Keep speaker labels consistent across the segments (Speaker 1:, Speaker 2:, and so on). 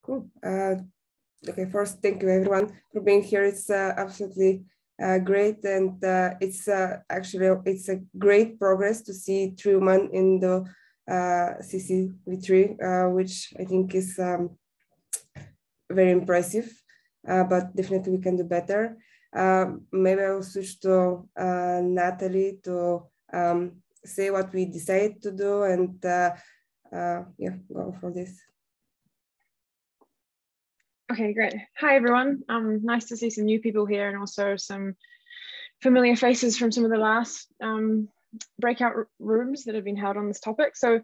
Speaker 1: Cool. Okay, first, thank you everyone for being here. It's absolutely great, and it's actually it's a great progress to see 3 women in the CCV3, which I think is very impressive, but definitely we can do better. Maybe I'll switch to Natalie to say what we decided to do, and yeah, go for this.
Speaker 2: Okay, great. Hi, everyone. Nice to see some new people here and also some familiar faces from some of the last breakout rooms that have been held on this topic. So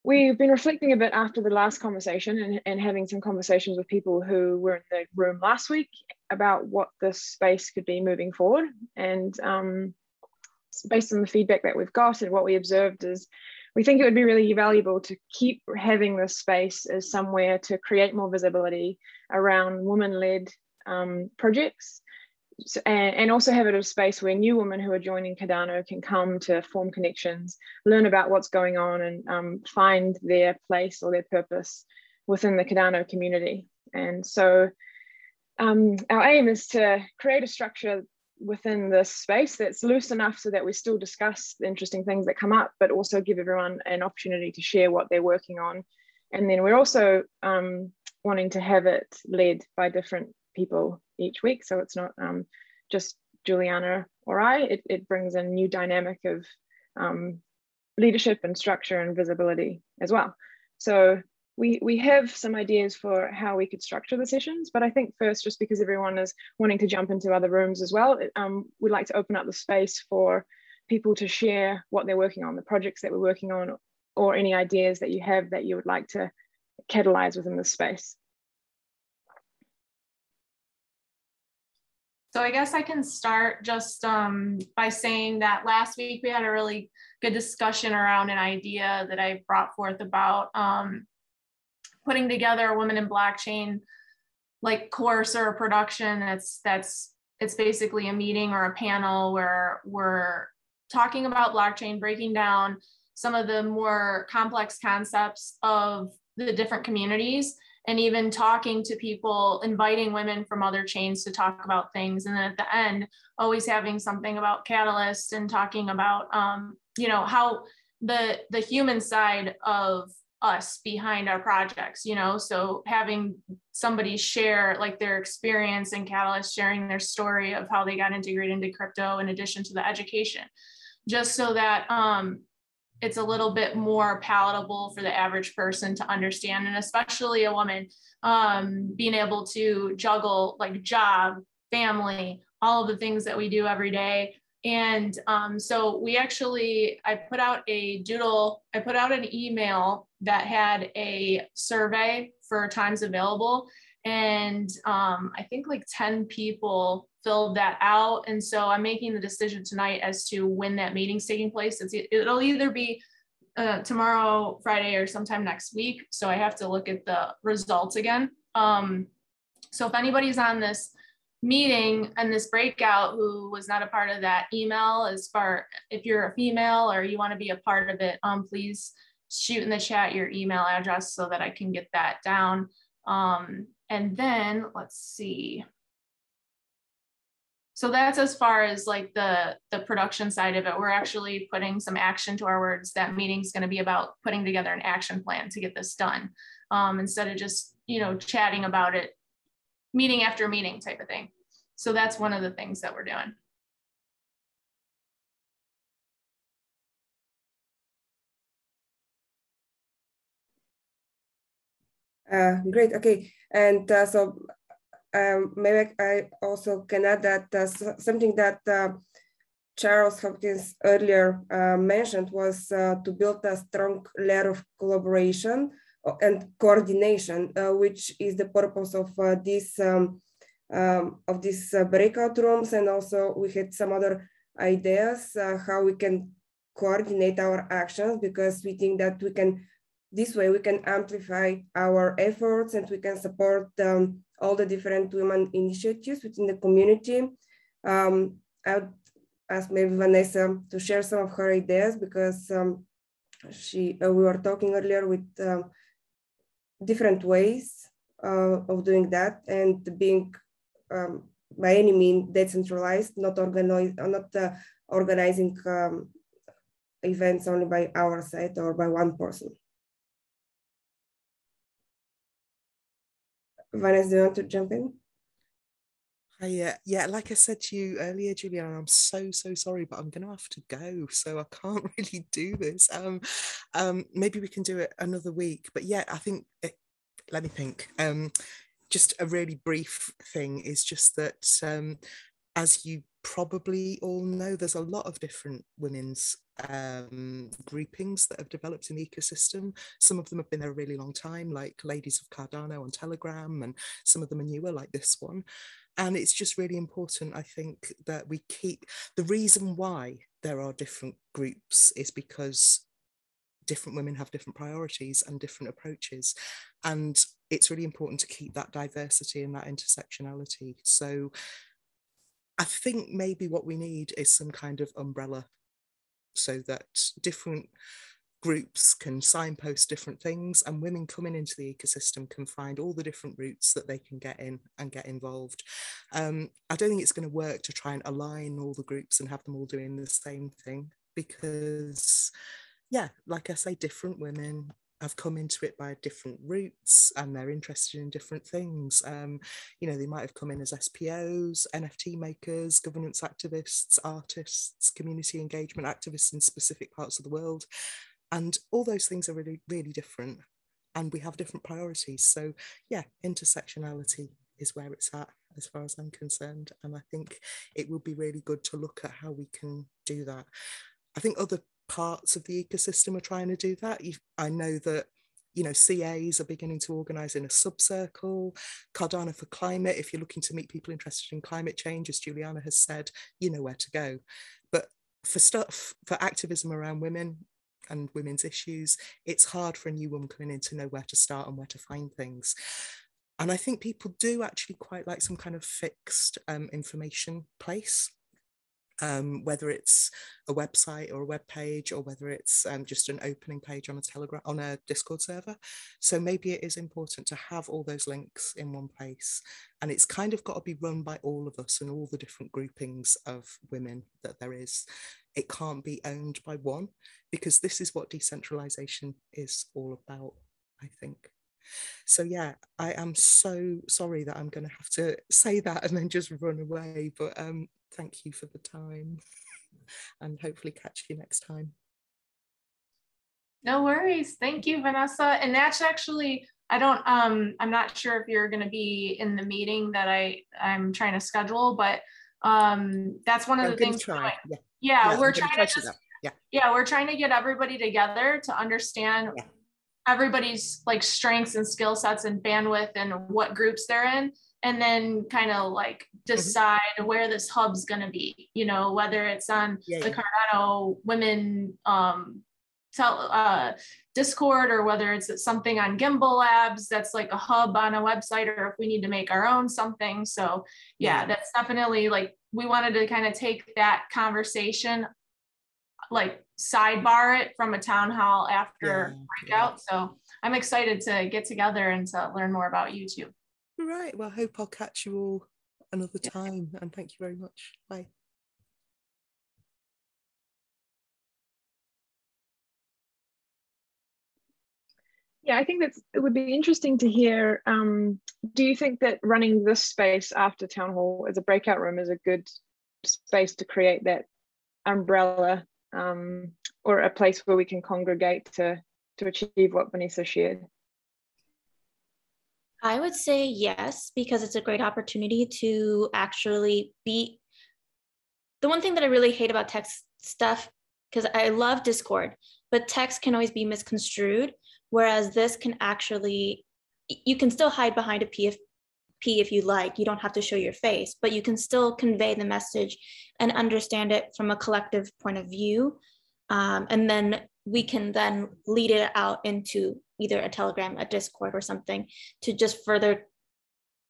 Speaker 2: we've been reflecting a bit after the last conversation and having some conversations with people who were in the room last week about what this space could be moving forward. And based on the feedback that we've got and what we observed is, we think it would be really valuable to keep having this space as somewhere to create more visibility around women-led projects, and also have it a space where new women who are joining Cardano can come to form connections, learn about what's going on, and find their place or their purpose within the Cardano community. And so our aim is to create a structure within this space that's loose enough so that we still discuss the interesting things that come up, but also give everyone an opportunity to share what they're working on. And then we're also wanting to have it led by different people each week. So it's not just Juliana or I, it brings a new dynamic of leadership and structure and visibility as well. So we have some ideas for how we could structure the sessions, but I think first, just because everyone is wanting to jump into other rooms as well, we'd like to open up the space for people to share what they're working on, the projects that we're working on, or any ideas that you have that you would like to catalyze within this space.
Speaker 3: So I guess I can start just by saying that last week we had a really good discussion around an idea that I brought forth about putting together a Women in Blockchain like course or a production it's basically a meeting or a panel where we're talking about blockchain, breaking down some of the more complex concepts of the different communities, and even talking to people, inviting women from other chains to talk about things. And then at the end, always having something about Catalyst and talking about, you know, how the human side of us behind our projects, you know, so having somebody share like their experience in Catalyst, sharing their story of how they got integrated into crypto in addition to the education, just so that it's a little bit more palatable for the average person to understand, and especially a woman being able to juggle like job, family, all of the things that we do every day. And so we actually, I put out an email that had a survey for times available. And I think like 10 people filled that out. And so I'm making the decision tonight as to when that meeting's taking place. It'll either be tomorrow, Friday, or sometime next week. So I have to look at the results again. So if anybody's on this meeting and this breakout who was not a part of that email, if you're a female or you want to be a part of it, please shoot in the chat your email address so that I can get that down. And then let's see. So that's as far as like the production side of it. We're actually putting some action to our words. That meeting's going to be about putting together an action plan to get this done, instead of just, you know, chatting about it meeting after meeting type of thing. So that's one of the things that we're doing.
Speaker 1: Great. Okay. And so maybe I also can add that something that Charles Hopkins earlier mentioned was to build a strong layer of collaboration and coordination, which is the purpose of these breakout rooms. And also we had some other ideas how we can coordinate our actions, because we think that this way we can amplify our efforts and we can support all the different women initiatives within the community. I would ask maybe Vanessa to share some of her ideas, because we were talking earlier with different ways of doing that, and being by any means decentralized, not organizing events only by our side or by one person. Vanessa, do you want to jump in?
Speaker 4: Yeah, like I said to you earlier, Juliana, I'm so sorry, but I'm gonna have to go, so I can't really do this. Maybe we can do it another week, but yeah, I think let me think. Just a really brief thing is just that as you probably all know, there's a lot of different women's groupings that have developed in the ecosystem. Some of them have been there a really long time, like Ladies of Cardano on Telegram, and some of them are newer, like this one. And it's just really important, I think, that we keep, the reason why there are different groups is because different women have different priorities and different approaches. And it's really important to keep that diversity and that intersectionality. So I think maybe what we need is some kind of umbrella so that different groups can signpost different things, and women coming into the ecosystem can find all the different routes that they can get in and get involved. I don't think it's going to work to try and align all the groups and have them all doing the same thing, because yeah, like I say, different women have come into it by different routes and they're interested in different things. You know, they might have come in as SPOs, NFT makers, governance activists, artists, community engagement activists in specific parts of the world. And all those things are really, really different, and we have different priorities. So yeah, intersectionality is where it's at as far as I'm concerned. And I think it would be really good to look at how we can do that. I think other parts of the ecosystem are trying to do that. I know that, you know, CAs are beginning to organise in a subcircle. Cardano for Climate, if you're looking to meet people interested in climate change, as Juliana has said, you know where to go. But for activism around women and women's issues, it's hard for a new woman coming in to know where to start and where to find things. And I think people do actually quite like some kind of fixed information place, whether it's a website or a web page, or whether it's just an opening page on a Telegram, on a Discord server. So maybe it is important to have all those links in one place, and it's kind of got to be run by all of us and all the different groupings of women that there is. It can't be owned by one, because this is what decentralization is all about, I think. So yeah, I am so sorry that I'm going to have to say that and then just run away, but thank you for the time and hopefully catch you next time.
Speaker 3: No worries. Thank you, Vanessa. And that's actually, I'm not sure if you're going to be in the meeting that I'm trying to schedule, but that's one of the things. Yeah, we're trying to just, we're trying to get everybody together to understand everybody's like strengths and skill sets and bandwidth and what groups they're in, and then kind of like decide where this hub's going to be, you know, whether it's on the Cardano women Discord, or whether it's something on Gimbal Labs that's like a hub on a website, or if we need to make our own something. So yeah, that's definitely like, we wanted to kind of take that conversation, like sidebar it from a town hall after breakout. So I'm excited to get together and to learn more about you too.
Speaker 4: Right. Well, I hope I'll catch you all another time, and thank you very much. Bye.
Speaker 2: Yeah, I think it would be interesting to hear. Do you think that running this space after town hall as a breakout room is a good space to create that umbrella, or a place where we can congregate to achieve what Vanessa shared?
Speaker 5: I would say yes, because it's a great opportunity to actually be. The one thing that I really hate about text stuff, because I love Discord, but text can always be misconstrued, whereas this can actually, you can still hide behind a PFP if you like. You don't have to show your face, but you can still convey the message and understand it from a collective point of view. And then we can then lead it out into either a Telegram, a Discord, or something to just further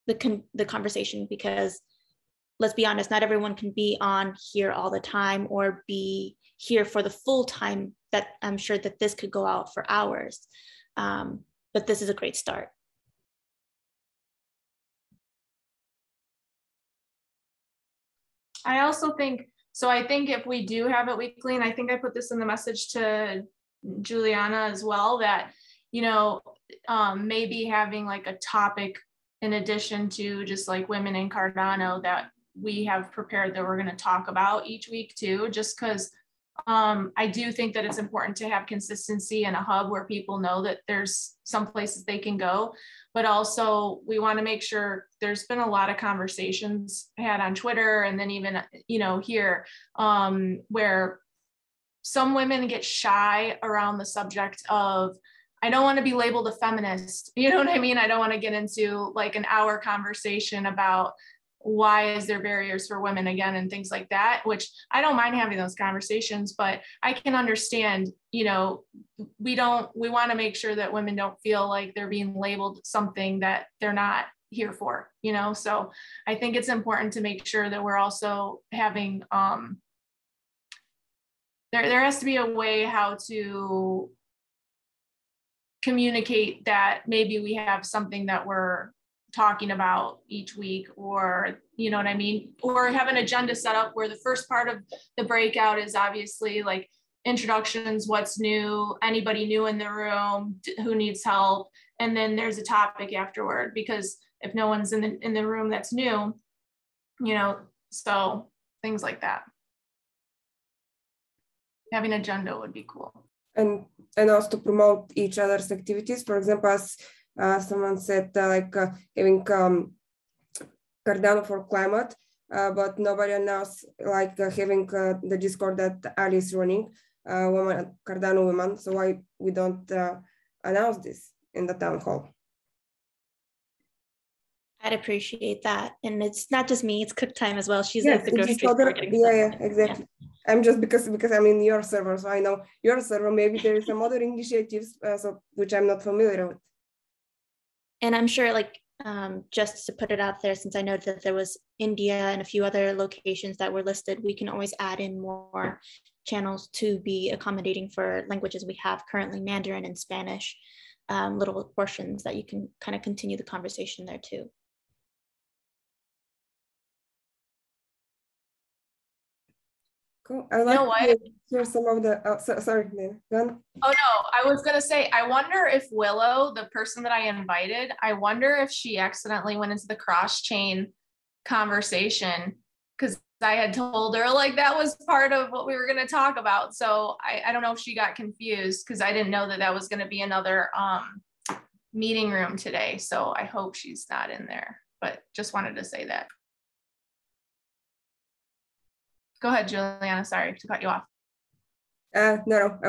Speaker 5: the conversation, because let's be honest, not everyone can be on here all the time or be here for the full time that I'm sure that this could go out for hours. But this is a great start.
Speaker 3: I also think, so I think if we do have it weekly, and I think I put this in the message to Juliana as well, that, you know, maybe having like a topic in addition to just like women in Cardano that we have prepared that we're going to talk about each week too, just because I do think that it's important to have consistency and a hub where people know that there's some places they can go, but also we want to make sure. There's been a lot of conversations had on Twitter and then even, you know, here where some women get shy around the subject of, I don't want to be labeled a feminist. You know what I mean? I don't want to get into like an hour conversation about why is there barriers for women again and things like that, which I don't mind having those conversations, but I can understand, you know, we want to make sure that women don't feel like they're being labeled something that they're not here for, you know? So I think it's important to make sure that we're also having, there has to be a way how to communicate that maybe we have something that we're talking about each week, or, you know what I mean? Or have an agenda set up where the first part of the breakout is obviously like introductions, what's new, anybody new in the room, who needs help. And then there's a topic afterward, because if no one's in the room that's new, you know, so things like that. Having an agenda would be cool.
Speaker 1: And also to promote each other's activities. For example, as someone said, having Cardano for climate, but nobody announced like having the Discord that Ali is running, Cardano women. So why we don't announce this in the town hall?
Speaker 5: I'd appreciate that. And it's not just me, it's Cook Time as well. She's
Speaker 1: yes,
Speaker 5: at the grocery store getting stuff.
Speaker 1: Yeah, exactly. Yeah. I'm just because I'm in your server, so I know your server. Maybe there is some other initiatives which I'm not familiar with.
Speaker 5: And I'm sure, like, just to put it out there, since I know that there was India and a few other locations that were listed, we can always add in more channels to be accommodating for languages we have currently, Mandarin and Spanish, little portions that you can kind of continue the conversation there too.
Speaker 1: Cool. I'd like to hear some of the, sorry, Glenn.
Speaker 3: Oh no, I was gonna say, I wonder if Willow, the person that I invited, I wonder if she accidentally went into the cross-chain conversation, because I had told her like that was part of what we were gonna talk about. So I don't know if she got confused, because I didn't know that that was gonna be another meeting room today. So I hope she's not in there, but just wanted to say that. Go ahead, Juliana. Sorry to cut you off.
Speaker 1: No, I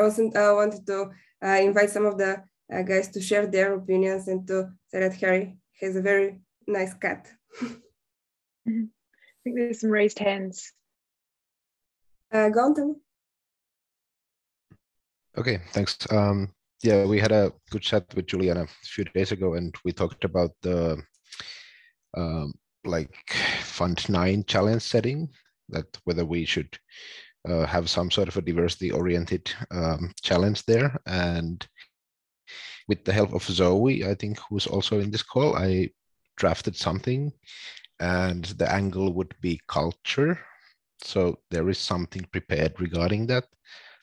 Speaker 1: wanted to invite some of the guys to share their opinions and to say that Harry has a very nice cat.
Speaker 2: I think there's some raised hands.
Speaker 1: Go on, Tommy.
Speaker 6: Okay, thanks. Yeah, we had a good chat with Juliana a few days ago, and we talked about the like Fund 9 challenge setting, that whether we should have some sort of a diversity-oriented challenge there. And with the help of Zoe, I think, who's also in this call, I drafted something, and the angle would be culture. So there is something prepared regarding that.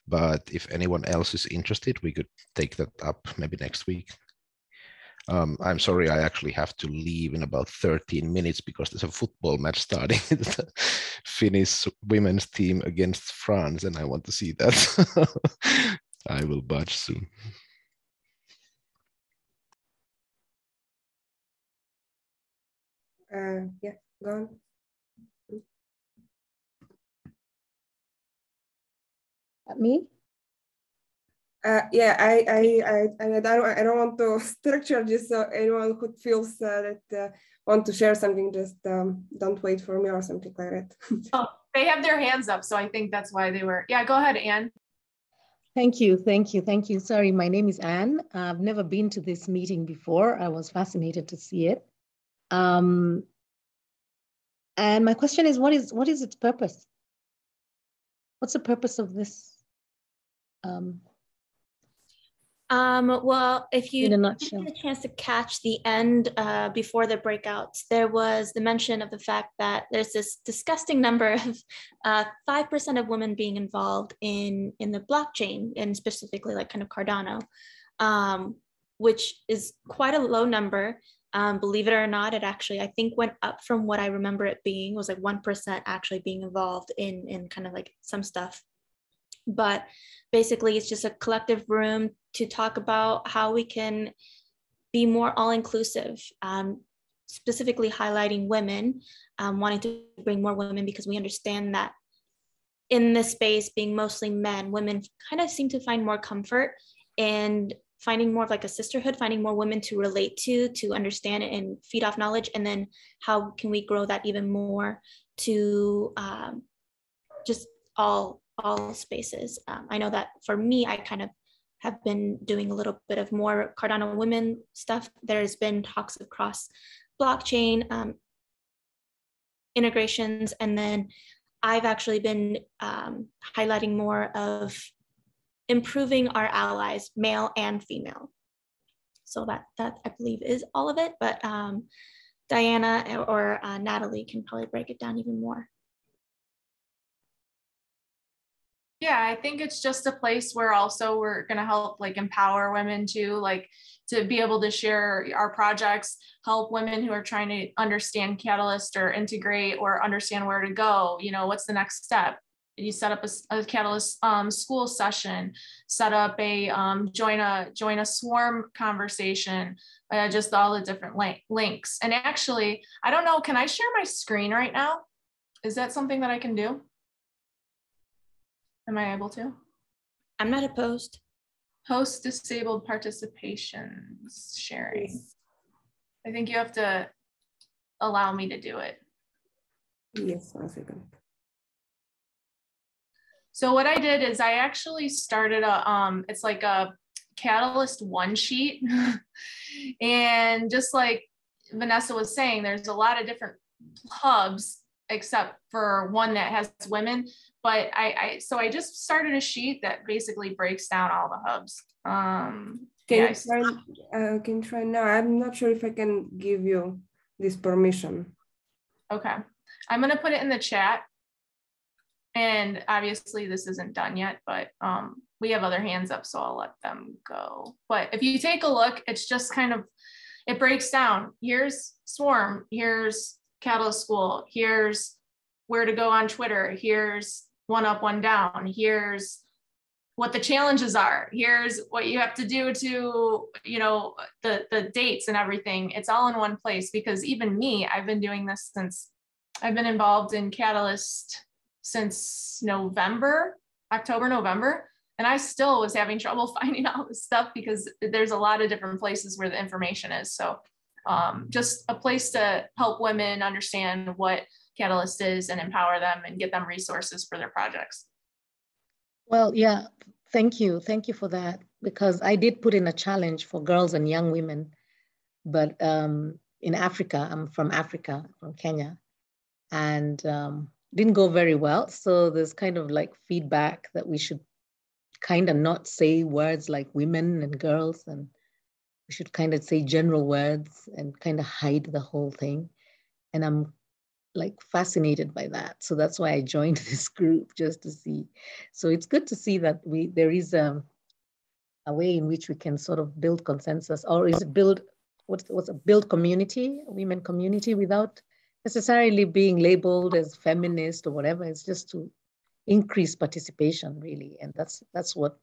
Speaker 6: But if anyone else is interested, we could take that up maybe next week. I'm sorry, I actually have to leave in about 13 minutes because there's a football match starting. The Finnish women's team against France, and I want to see that. I will budge soon.
Speaker 1: Yeah, go on.
Speaker 7: Me?
Speaker 1: Yeah, I don't want to structure this, so anyone who feels that want to share something, just don't wait for me or something like that.
Speaker 3: Oh, they have their hands up, so I think that's why they were. Yeah, go ahead, Anne.
Speaker 7: Thank you. Sorry, my name is Anne. I've never been to this meeting before. I was fascinated to see it. And my question is, what is its purpose? What's the purpose of this?
Speaker 5: Well, if you
Speaker 7: In a
Speaker 5: didn't
Speaker 7: nutshell.
Speaker 5: get a chance to catch the end before the breakouts, there was the mention of the fact that there's this disgusting number of 5% of women being involved in the blockchain, and specifically like kind of Cardano, which is quite a low number. Believe it or not, it actually, I think, went up from what I remember it being. It was like 1% actually being involved in kind of like some stuff. But basically, it's just a collective room to talk about how we can be more all-inclusive, specifically highlighting women, wanting to bring more women, because we understand that in this space, being mostly men, women kind of seem to find more comfort and finding more of like a sisterhood, finding more women to relate to understand it and feed off knowledge. And then how can we grow that even more to just all spaces. I know that for me, I kind of have been doing a little bit of more Cardano women stuff. There's been talks of cross blockchain integrations, and then I've actually been highlighting more of improving our allies, male and female. So that I believe is all of it, but Diana or Natalie can probably break it down even more.
Speaker 3: Yeah, I think it's just a place where also we're going to help like empower women too, like to be able to share our projects, help women who are trying to understand Catalyst or integrate or understand where to go. You know, what's the next step? You set up a Catalyst school session, set up a join a swarm conversation, just all the different links. And actually, I don't know, can I share my screen right now? Is that something that I can do? Am I able to?
Speaker 5: I'm not opposed.
Speaker 3: Host disabled participation sharing. I think you have to allow me to do it.
Speaker 1: Yes, 1 second.
Speaker 3: So what I did is I actually started it's like a Catalyst one sheet. And just like Vanessa was saying, there's a lot of different hubs except for one that has women. But so I just started a sheet that basically breaks down all the hubs.
Speaker 1: Can try now. I'm not sure if I can give you this permission.
Speaker 3: Okay, I'm gonna put it in the chat. And obviously this isn't done yet, but we have other hands up, so I'll let them go. But if you take a look, it's just kind of, it breaks down. Here's Swarm, here's Catalyst School, here's where to go on Twitter, here's OneUpOneDown, here's what the challenges are, here's what you have to do to, you know, the dates and everything. It's all in one place, because even me, I've been doing this since, I've been involved in Catalyst since October, November, and I still was having trouble finding all this stuff because there's a lot of different places where the information is. So just a place to help women understand what Catalyst is and empower them and get them resources for their projects.
Speaker 7: Well, yeah, thank you. Thank you for that, because I did put in a challenge for girls and young women, but in Africa, I'm from Africa, from Kenya, and didn't go very well. So there's kind of like feedback that we should kind of not say words like women and girls, and we should kind of say general words and kind of hide the whole thing. And I'm like fascinated by that. So that's why I joined this group, just to see. So it's good to see that there is a way in which we can sort of build consensus, or is it build, what's a build community, a women community, without necessarily being labeled as feminist or whatever. It's just to increase participation, really. And that's what,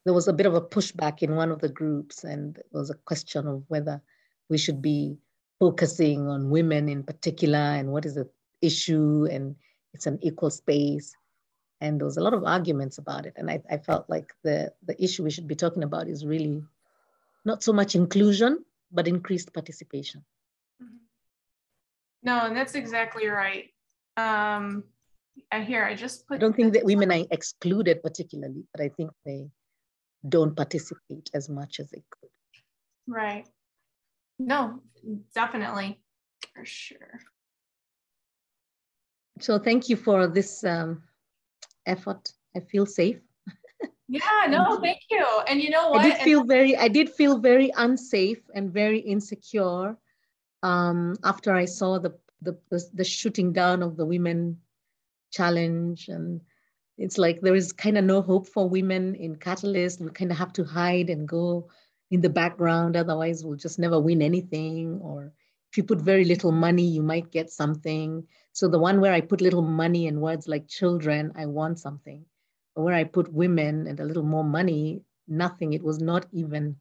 Speaker 7: there was a bit of a pushback in one of the groups, and it was a question of whether we should be focusing on women in particular, and what is the issue, and it's an equal space. And there was a lot of arguments about it. And I felt like the issue we should be talking about is really not so much inclusion, but increased participation.
Speaker 3: No, and that's exactly right. I
Speaker 7: don't think that women are excluded particularly, but I think they don't participate as much as they could.
Speaker 3: Right. No, definitely, for sure.
Speaker 7: So thank you for this effort. I feel safe.
Speaker 3: Yeah, no, thank you. And you know what?
Speaker 7: I did feel very unsafe and very insecure after I saw the shooting down of the women challenge. And it's like there is kind of no hope for women in Catalyst. We kind of have to hide and go in the background. Otherwise, we'll just never win anything. Or if you put very little money, you might get something. So the one where I put little money and words like children, I want something. But where I put women and a little more money, nothing. It was not even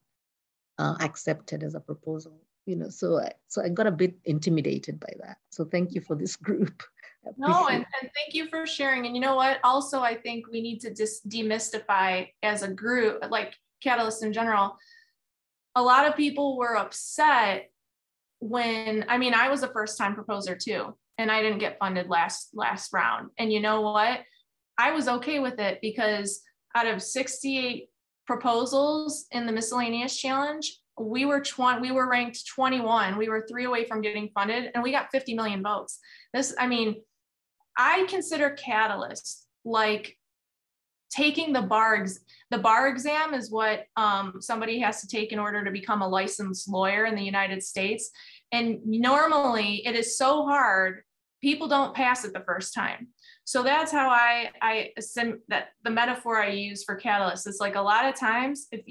Speaker 7: accepted as a proposal. You know, so I got a bit intimidated by that. So thank you for this group.
Speaker 3: No, and thank you for sharing. And you know what? Also, I think we need to just demystify as a group, like Catalyst in general. A lot of people were upset when, I mean, I was a first-time proposer too, and I didn't get funded last round. And you know what? I was okay with it because out of 68 proposals in the miscellaneous challenge, we were ranked 21. We were 3 away from getting funded, and we got 50 million votes. I mean, I consider Catalyst like taking the bar exam is what somebody has to take in order to become a licensed lawyer in the United States. And normally it is so hard, people don't pass it the first time. So that's how I assume that the metaphor I use for Catalyst is like a lot of times, if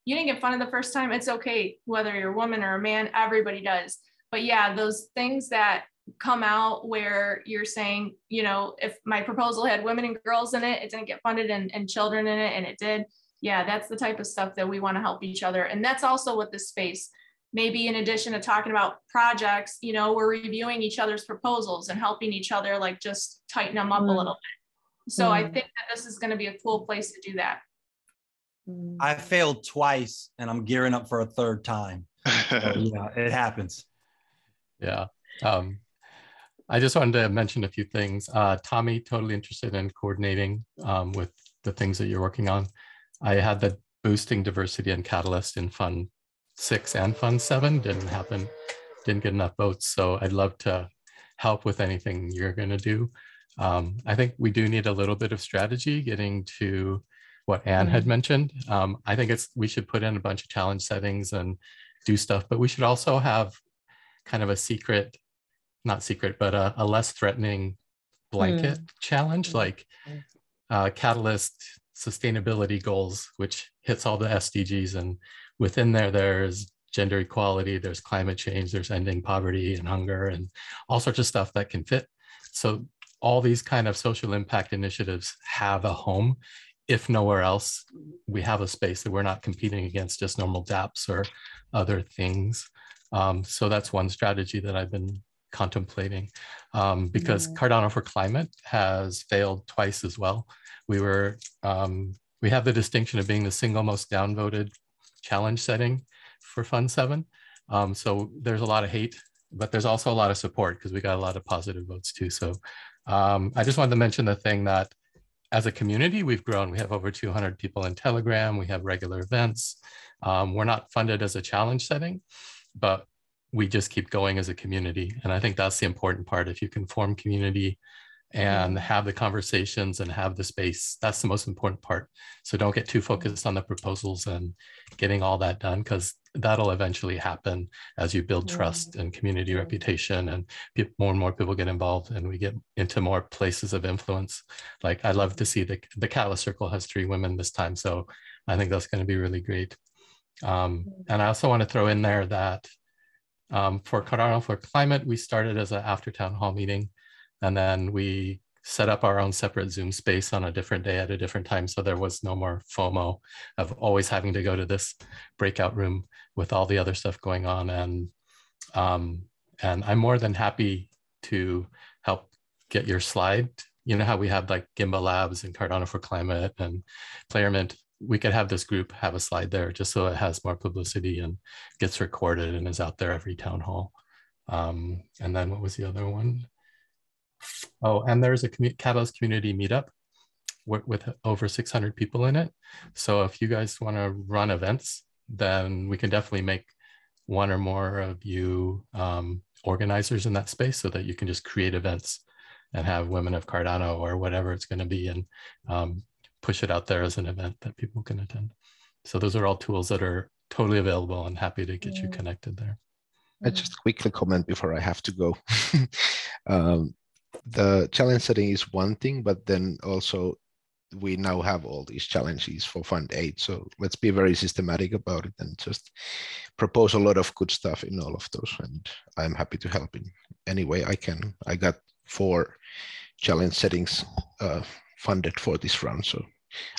Speaker 3: you didn't get funded the first time, it's okay, whether you're a woman or a man, everybody does. But yeah, those things that come out where you're saying, you know, if my proposal had women and girls in it, it didn't get funded, and children in it, and it did. Yeah, that's the type of stuff that we want to help each other. And that's also what this space, maybe in addition to talking about projects, you know, we're reviewing each other's proposals and helping each other, like just tighten them up a little bit. So I think that this is going to be a cool place to do that.
Speaker 8: I failed twice and I'm gearing up for a third time. So, yeah, it happens.
Speaker 9: Yeah. I just wanted to mention a few things. Tommy, totally interested in coordinating with the things that you're working on. I had the boosting diversity and Catalyst in Fund 6 and Fund 7. Didn't happen, didn't get enough votes. So I'd love to help with anything you're going to do. I think we do need a little bit of strategy getting to what Anne had mentioned. I think we should put in a bunch of challenge settings and do stuff, but we should also have kind of a secret, not secret, but a less threatening blanket challenge, like Catalyst sustainability goals, which hits all the SDGs. And within there's gender equality, there's climate change, there's ending poverty and hunger, and all sorts of stuff that can fit. So all these kind of social impact initiatives have a home. If nowhere else, we have a space that we're not competing against just normal dApps or other things. So that's one strategy that I've been contemplating, because Cardano for Climate has failed twice as well. We have the distinction of being the single most downvoted challenge setting for Fund 7. So there's a lot of hate, but there's also a lot of support because we got a lot of positive votes too. So I just wanted to mention the thing that as a community, we've grown. We have over 200 people in Telegram. We have regular events. We're not funded as a challenge setting, but we just keep going as a community. And I think that's the important part. If you can form community and have the conversations and have the space, that's the most important part. So don't get too focused on the proposals and getting all that done, because that'll eventually happen as you build trust and community reputation, and more and more people get involved and we get into more places of influence. Like I love to see the Catalyst Circle has 3 women this time. So I think that's going to be really great. And I also want to throw in there that for Cardano for Climate, we started as an AfterTownHall meeting, and then we set up our own separate Zoom space on a different day at a different time. So there was no more FOMO of always having to go to this breakout room with all the other stuff going on. And I'm more than happy to help get your slide. You know how we have like Gimba Labs and Cardano for Climate and Playermint. We could have this group have a slide there just so it has more publicity and gets recorded and is out there every town hall. And then what was the other one? Oh, and there's a Catalyst community meetup with over 600 people in it. So if you guys want to run events, then we can definitely make one or more of you organizers in that space so that you can just create events and have Women of Cardano or whatever it's going to be, and push it out there as an event that people can attend. So those are all tools that are totally available, and happy to get you connected there.
Speaker 6: I just quickly comment before I have to go. The challenge setting is one thing, but then also we now have all these challenges for Fund 8. So let's be very systematic about it and just propose a lot of good stuff in all of those. And I'm happy to help in any way I can. I got 4 challenge settings funded for this round. So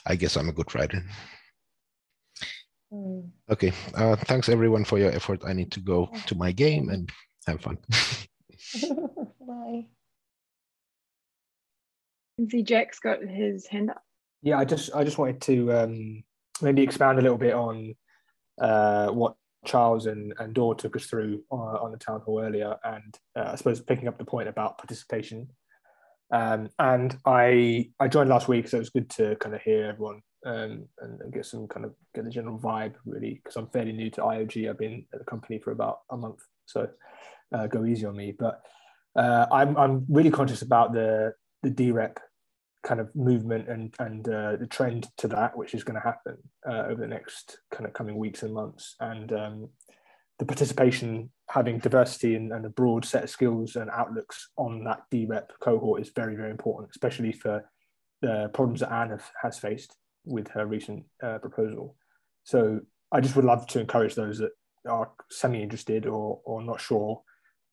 Speaker 6: I guess I'm a good writer. Okay, thanks everyone for your effort. I need to go to my game and have fun.
Speaker 7: Bye.
Speaker 2: I can see Jack's got his hand up.
Speaker 10: Yeah, I just wanted to maybe expand a little bit on what Charles and Dor took us through on the town hall earlier, and I suppose picking up the point about participation. And I joined last week, so it was good to kind of hear everyone and get the general vibe, really, because I'm fairly new to IOG. I've been at the company for about a month, so go easy on me. But I'm really conscious about the DREP kind of movement and the trend to that, which is going to happen over the next kind of coming weeks and months. And the participation, having diversity and a broad set of skills and outlooks on that DREP cohort is very, very important, especially for the problems that Anne has faced with her recent proposal. So I just would love to encourage those that are semi-interested or not sure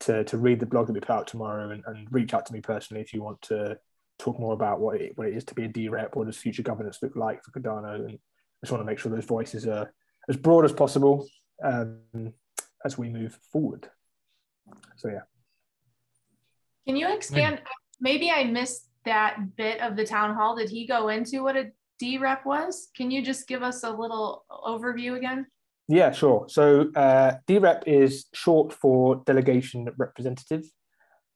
Speaker 10: to read the blog that we put out tomorrow and reach out to me personally if you want to talk more about what it is to be a DREP, what does future governance look like for Cardano, and I just want to make sure those voices are as broad as possible as we move forward. So yeah.
Speaker 3: Can you expand? Maybe I missed that bit of the town hall. Did he go into what a DREP was? Can you just give us a little overview again?
Speaker 10: Yeah, sure. So DREP is short for delegation representative,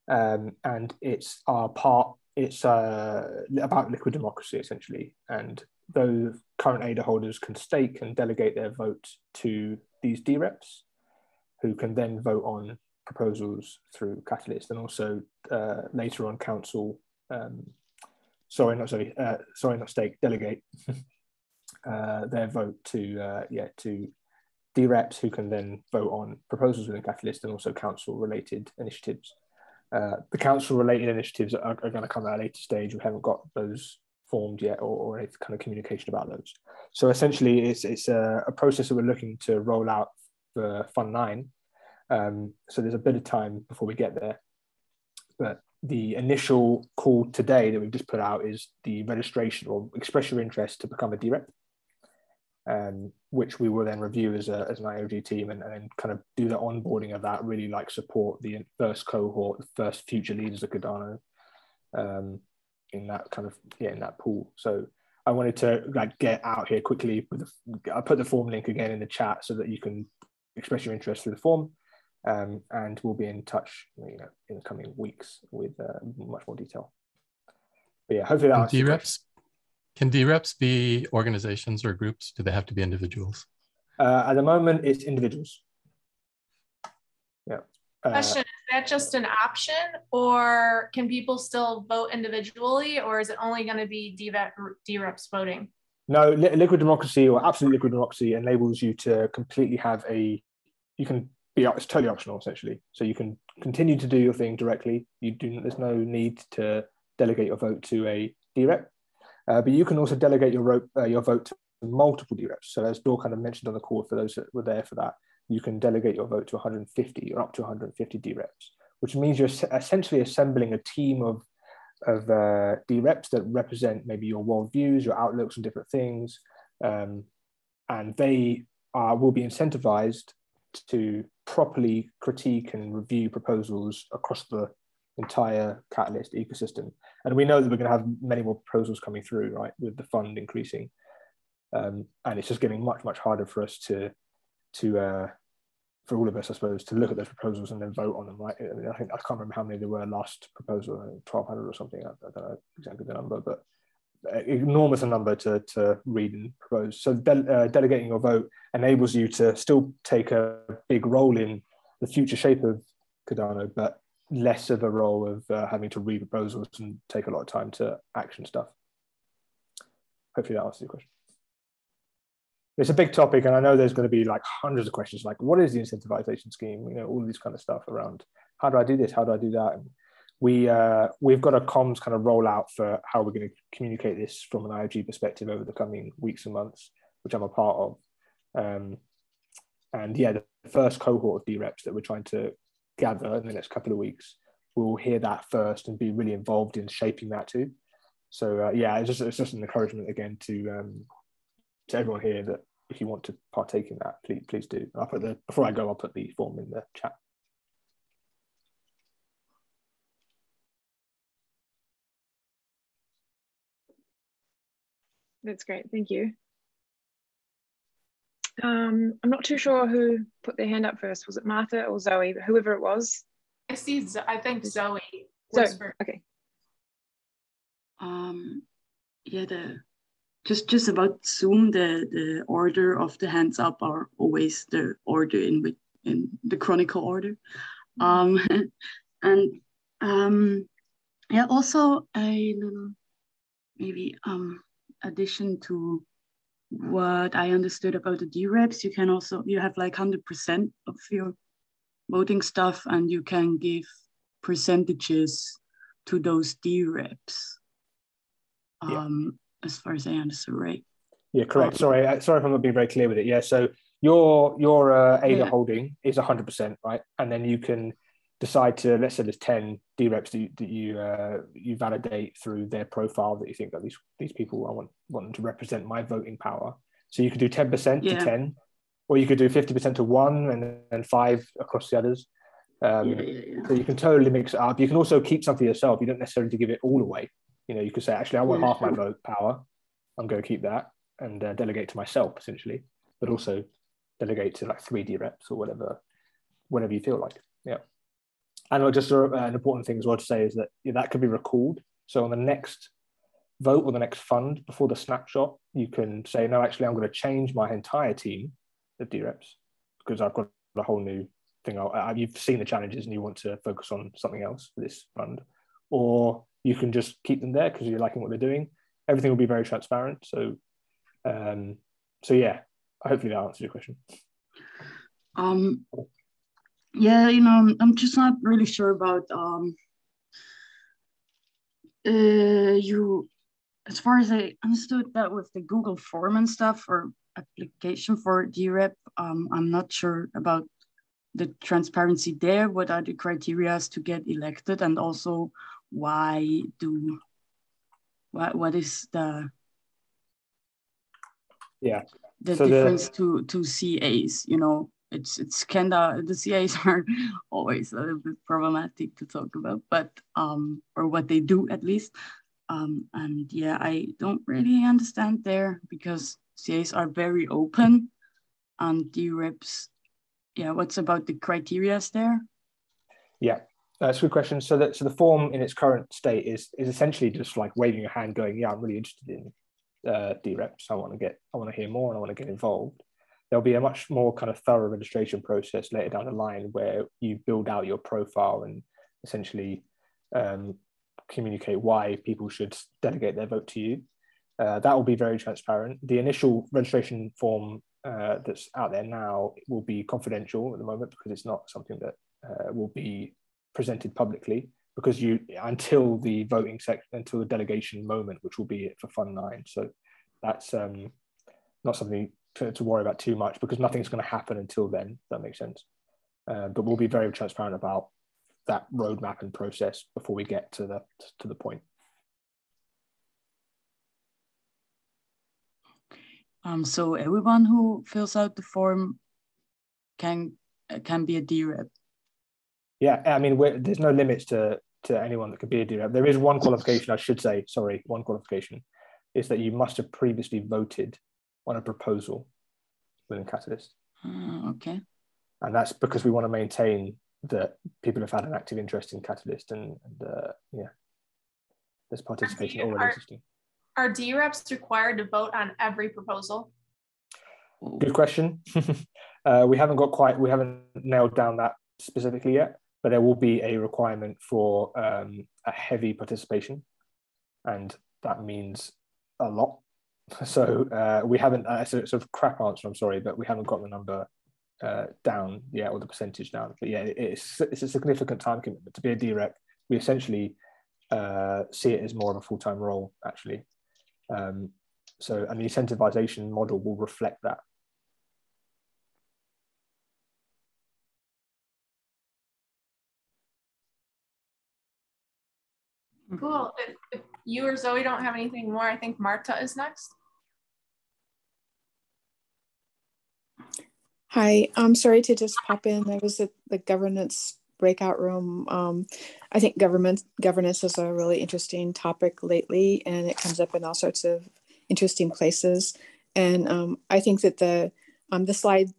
Speaker 10: and it's about liquid democracy, essentially. And those current ADA holders can stake and delegate their vote to these DREPs, who can then vote on proposals through Catalyst, and also later on council, delegate their vote to DREPs, who can then vote on proposals within Catalyst and also council-related initiatives. The council-related initiatives are going to come at a later stage. We haven't got those formed yet or any kind of communication about those. So essentially, it's a process that we're looking to roll out for Fund 9. So there's a bit of time before we get there. But the initial call today that we've just put out is the registration or express your interest to become a DREP, which we will then review as an IOG team and kind of do the onboarding of that, really like support the first cohort, the first future leaders of Cardano in that kind of, in that pool. So I wanted to like get out here quickly. I put the form link again in the chat so that you can express your interest through the form, and we'll be in touch, in the coming weeks with much more detail. But yeah, hopefully that answers the question.
Speaker 9: Can DREPs be organizations or groups? Do they have to be individuals?
Speaker 10: At the moment, it's individuals. Yeah.
Speaker 3: Question, is that just an option, or can people still vote individually, or is it only going to be DREPs voting?
Speaker 10: No, liquid democracy or absolute liquid democracy enables you to completely have it's totally optional, essentially. So you can continue to do your thing directly. There's no need to delegate your vote to a DREP. But you can also delegate your vote to multiple DREPs. So as Dor kind of mentioned on the call, for those that were there for that, you can delegate your vote to 150 or up to 150 DREPs, which means you're essentially assembling a team of DREPs that represent maybe your worldviews, your outlooks on different things. And they will be incentivized to properly critique and review proposals across the entire Catalyst ecosystem. And we know that we're going to have many more proposals coming through, right, with the fund increasing. And it's just getting much, much harder for us for all of us, I suppose, to look at those proposals and then vote on them, right? I mean, I can't remember how many there were last proposal, 1,200 or something. I don't know exactly the number, but enormous a number to read and propose. So delegating your vote enables you to still take a big role in the future shape of Cardano, but less of a role of having to read proposals and take a lot of time to action stuff. hopefully that answers your question. It's a big topic, and I know there's going to be like hundreds of questions, like what is the incentivization scheme? You know, all of these kind of stuff around how do I do this, how do I do that? And we've got a comms kind of rollout for how we're going to communicate this from an IOG perspective over the coming weeks and months, which I'm a part of. And yeah, the first cohort of DREPs that we're trying to gather in the next couple of weeks, we'll hear that first and be really involved in shaping that too. So yeah, it's just an encouragement again to everyone here that if you want to partake in that, please do. Before I go, I'll put the form in the chat.
Speaker 2: That's great, thank you. I'm not too sure who put their hand up first. Was it Martha or Zoe? But whoever it was.
Speaker 3: I think Zoe.
Speaker 2: Okay.
Speaker 11: Yeah, just about Zoom, the order of the hands up are always the order in the chronicle order. Yeah, also a little maybe addition to what I understood about the DREPs, you have like 100% of your voting stuff, and you can give percentages to those DREPs. As far as I understood, right?
Speaker 10: Yeah, correct. Sorry if I'm not being very clear with it. Yeah, so your ADA holding is 100%, right? And then you can decide to, let's say there's 10 DREPs that you validate through their profile that you think that these people, I want them to represent my voting power. So you could do 10% to 10, or you could do 50% to 1 and then 5 across the others. So you can totally mix it up. You can also keep some for yourself. You don't necessarily have to give it all away. You know, you could say, actually, I want half my vote power. I'm going to keep that and delegate to myself, essentially, but also delegate to like 3 DREPs or whatever you feel like. Yeah. And just an important thing as well to say is that that could be recalled. So on the next vote or the next fund, before the snapshot, you can say, no, actually, I'm going to change my entire team of DREPs because I've got a whole new thing. You've seen the challenges and you want to focus on something else for this fund. Or you can just keep them there because you're liking what they're doing. Everything will be very transparent. So yeah, hopefully that answers your question.
Speaker 11: Yeah, I'm just not really sure about as far as I understood that with the Google form and stuff or application for DREP, I'm not sure about the transparency there. What are the criteria to get elected, and also what is the difference to CAs? It's kind of, the CAs are always a little bit problematic to talk about, but or what they do at least. And yeah, I don't really understand there because CAs are very open and DREPs. Yeah, what's about the criteria there? Yeah,
Speaker 10: that's a good question. So the form in its current state is essentially just like waving your hand, going, "Yeah, I'm really interested in DREPs. I want to hear more, and I want to get involved." There'll be a much more kind of thorough registration process later down the line where you build out your profile and essentially communicate why people should delegate their vote to you. That will be very transparent. The initial registration form that's out there now will be confidential at the moment because it's not something that will be presented publicly because until the voting section, until the delegation moment, which will be it for Fund 9. So that's not something to worry about too much because nothing's going to happen until then, if that makes sense. But we'll be very transparent about that roadmap and process before we get to the point.
Speaker 11: So everyone who fills out the form can be a DREP.
Speaker 10: Yeah, I mean, there's no limits to anyone that could be a DREP. There is one qualification, I should say, sorry, one qualification is that you must have previously voted on a proposal within Catalyst.
Speaker 11: Okay.
Speaker 10: And that's because we want to maintain that people have had an active interest in Catalyst and yeah, there's participation already existing.
Speaker 3: Are DREPs required to vote on every proposal?
Speaker 10: Good question. We haven't nailed down that specifically yet, but there will be a requirement for a heavy participation, and that means a lot. So we haven't, it's a sort of crap answer, I'm sorry, but we haven't got the number down yet, or the percentage down. But yeah, it's a significant time commitment. To be a DREC, we essentially see it as more of a full-time role, actually. So, and the incentivization model will reflect that.
Speaker 3: Cool. If you or Zoe don't have anything more, I think Marta is next.
Speaker 12: Hi, I'm sorry to just pop in. I was at the governance breakout room. I think governance is a really interesting topic lately, and it comes up in all sorts of interesting places. And I think that the slide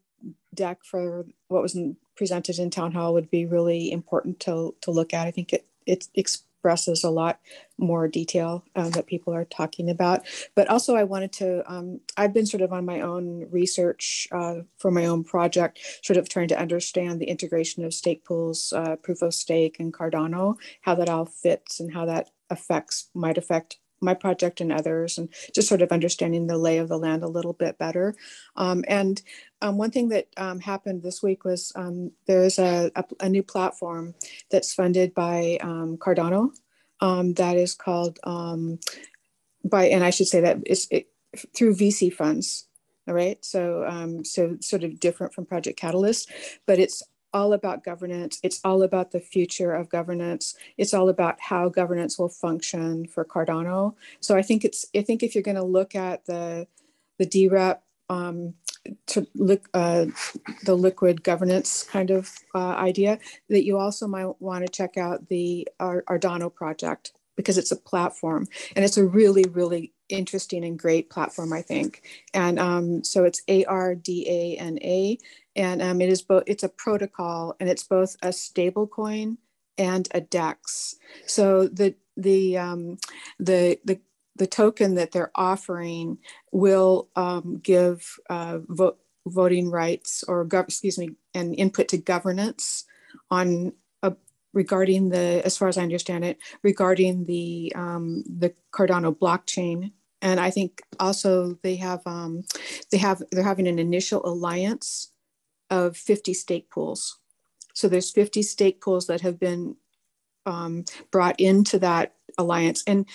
Speaker 12: deck for what was presented in town hall would be really important to look at. I think it expresses a lot more detail that people are talking about. But also I wanted to, I've been sort of on my own research for my own project, sort of trying to understand the integration of stake pools, proof of stake and Cardano, how that all fits and how that might affect my project and others, and just sort of understanding the lay of the land a little bit better. And one thing that happened this week was there's a new platform that's funded by Cardano that is called and I should say that it's through VC funds. All right, so so sort of different from Project Catalyst, but it's all about governance. It's all about the future of governance. It's all about how governance will function for Cardano. So I think if you're going to look at the DREP to look the liquid governance kind of idea, that you also might want to check out the Cardano project, because it's a platform and it's a really, really interesting and great platform, I think. And so it's ARDANA, and it is both, it's a protocol, and it's both a stable coin and a DEX. So the token that they're offering will give voting rights, or and input to governance on regarding the, as far as I understand it, regarding the Cardano blockchain. And I think also they're having an initial alliance of 50 stake pools. So there's 50 stake pools that have been brought into that alliance, and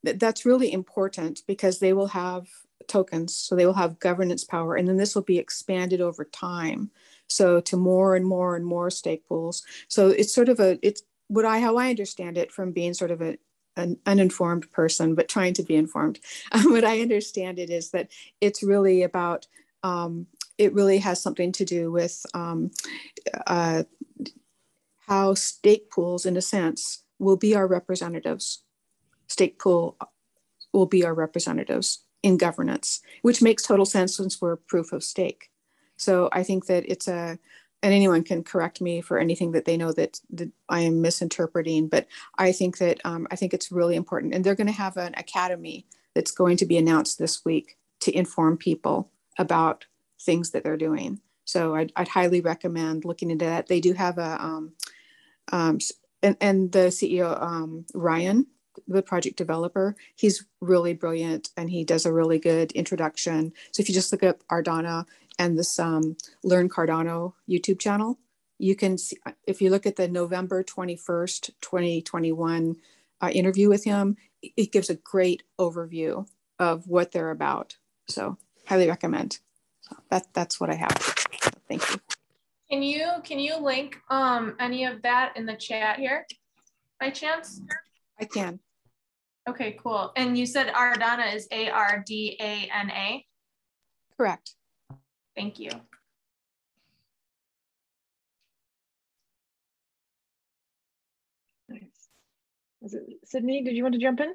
Speaker 12: that's really important because they will have tokens, so they will have governance power, and then this will be expanded over time, so to more and more and more stake pools. So it's sort of how I understand it, from being sort of an uninformed person but trying to be informed. What I understand it is that it's really about it really has something to do with how stake pools, in a sense, will be our representatives. Stake pool will be our representatives in governance, which makes total sense since we're proof of stake. So I think that it's and anyone can correct me for anything that they know that I am misinterpreting, but I think that I think it's really important. And they're going to have an academy that's going to be announced this week to inform people about things that they're doing. So I'd highly recommend looking into that. They do have and the CEO, Ryan, the project developer, he's really brilliant and he does a really good introduction. So if you just look up Cardano and this Learn Cardano YouTube channel, you can see, if you look at the November 21st, 2021 interview with him, it gives a great overview of what they're about. So highly recommend. So that's what I have. So thank you.
Speaker 3: Can you link any of that in the chat here by chance?
Speaker 12: I can.
Speaker 3: Okay, cool. And you said Ardana is ARDANA?
Speaker 12: Correct.
Speaker 3: Thank you.
Speaker 2: Nice. Is it Sydney? Did you want to jump in?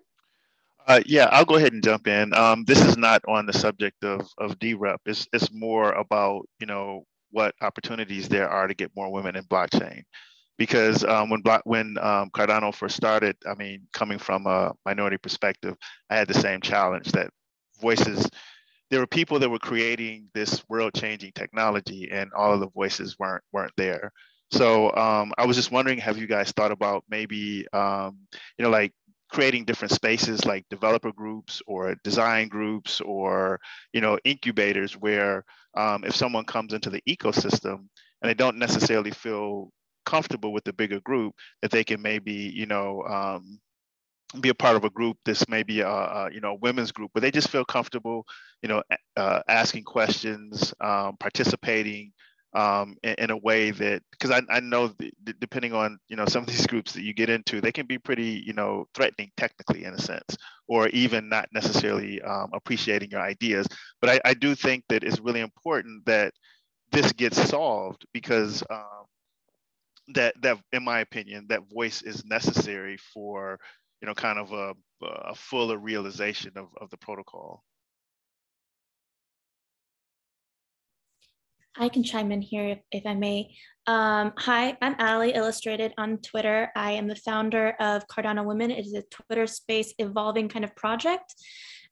Speaker 13: Yeah, I'll go ahead and jump in. This is not on the subject of DREP. It's more about, what opportunities there are to get more women in blockchain. Because when Cardano first started, I mean, coming from a minority perspective, I had the same challenge that there were people that were creating this world-changing technology, and all of the voices weren't there. So I was just wondering, have you guys thought about maybe, like creating different spaces like developer groups or design groups or, you know, incubators where if someone comes into the ecosystem and they don't necessarily feel comfortable with the bigger group, that they can maybe, you know, be a part of a group. This may be a you know, women's group, but they just feel comfortable, you know, asking questions, participating in a way that, because I know depending on, you know, some of these groups that you get into, they can be pretty, you know, threatening technically in a sense, or even not necessarily appreciating your ideas. But I do think that it's really important that this gets solved, because that in my opinion, that voice is necessary for, you know, kind of a fuller realization of the protocol.
Speaker 5: I can chime in here if I may. Hi, I'm Ali Illustrated on Twitter. I am the founder of Cardano Women. It is a Twitter space evolving kind of project.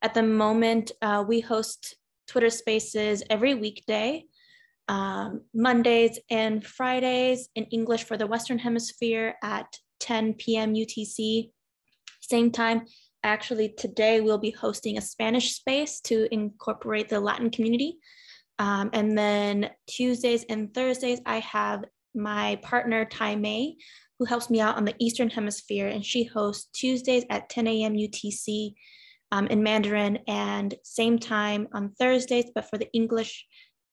Speaker 5: At the moment, we host Twitter spaces every weekday, Mondays and Fridays in English for the Western Hemisphere at 10 p.m. UTC. Same time, actually today we'll be hosting a Spanish space to incorporate the Latin community. And then Tuesdays and Thursdays, I have my partner, Tai Mei, who helps me out on the Eastern Hemisphere, and she hosts Tuesdays at 10 a.m. UTC in Mandarin, and same time on Thursdays, but for the English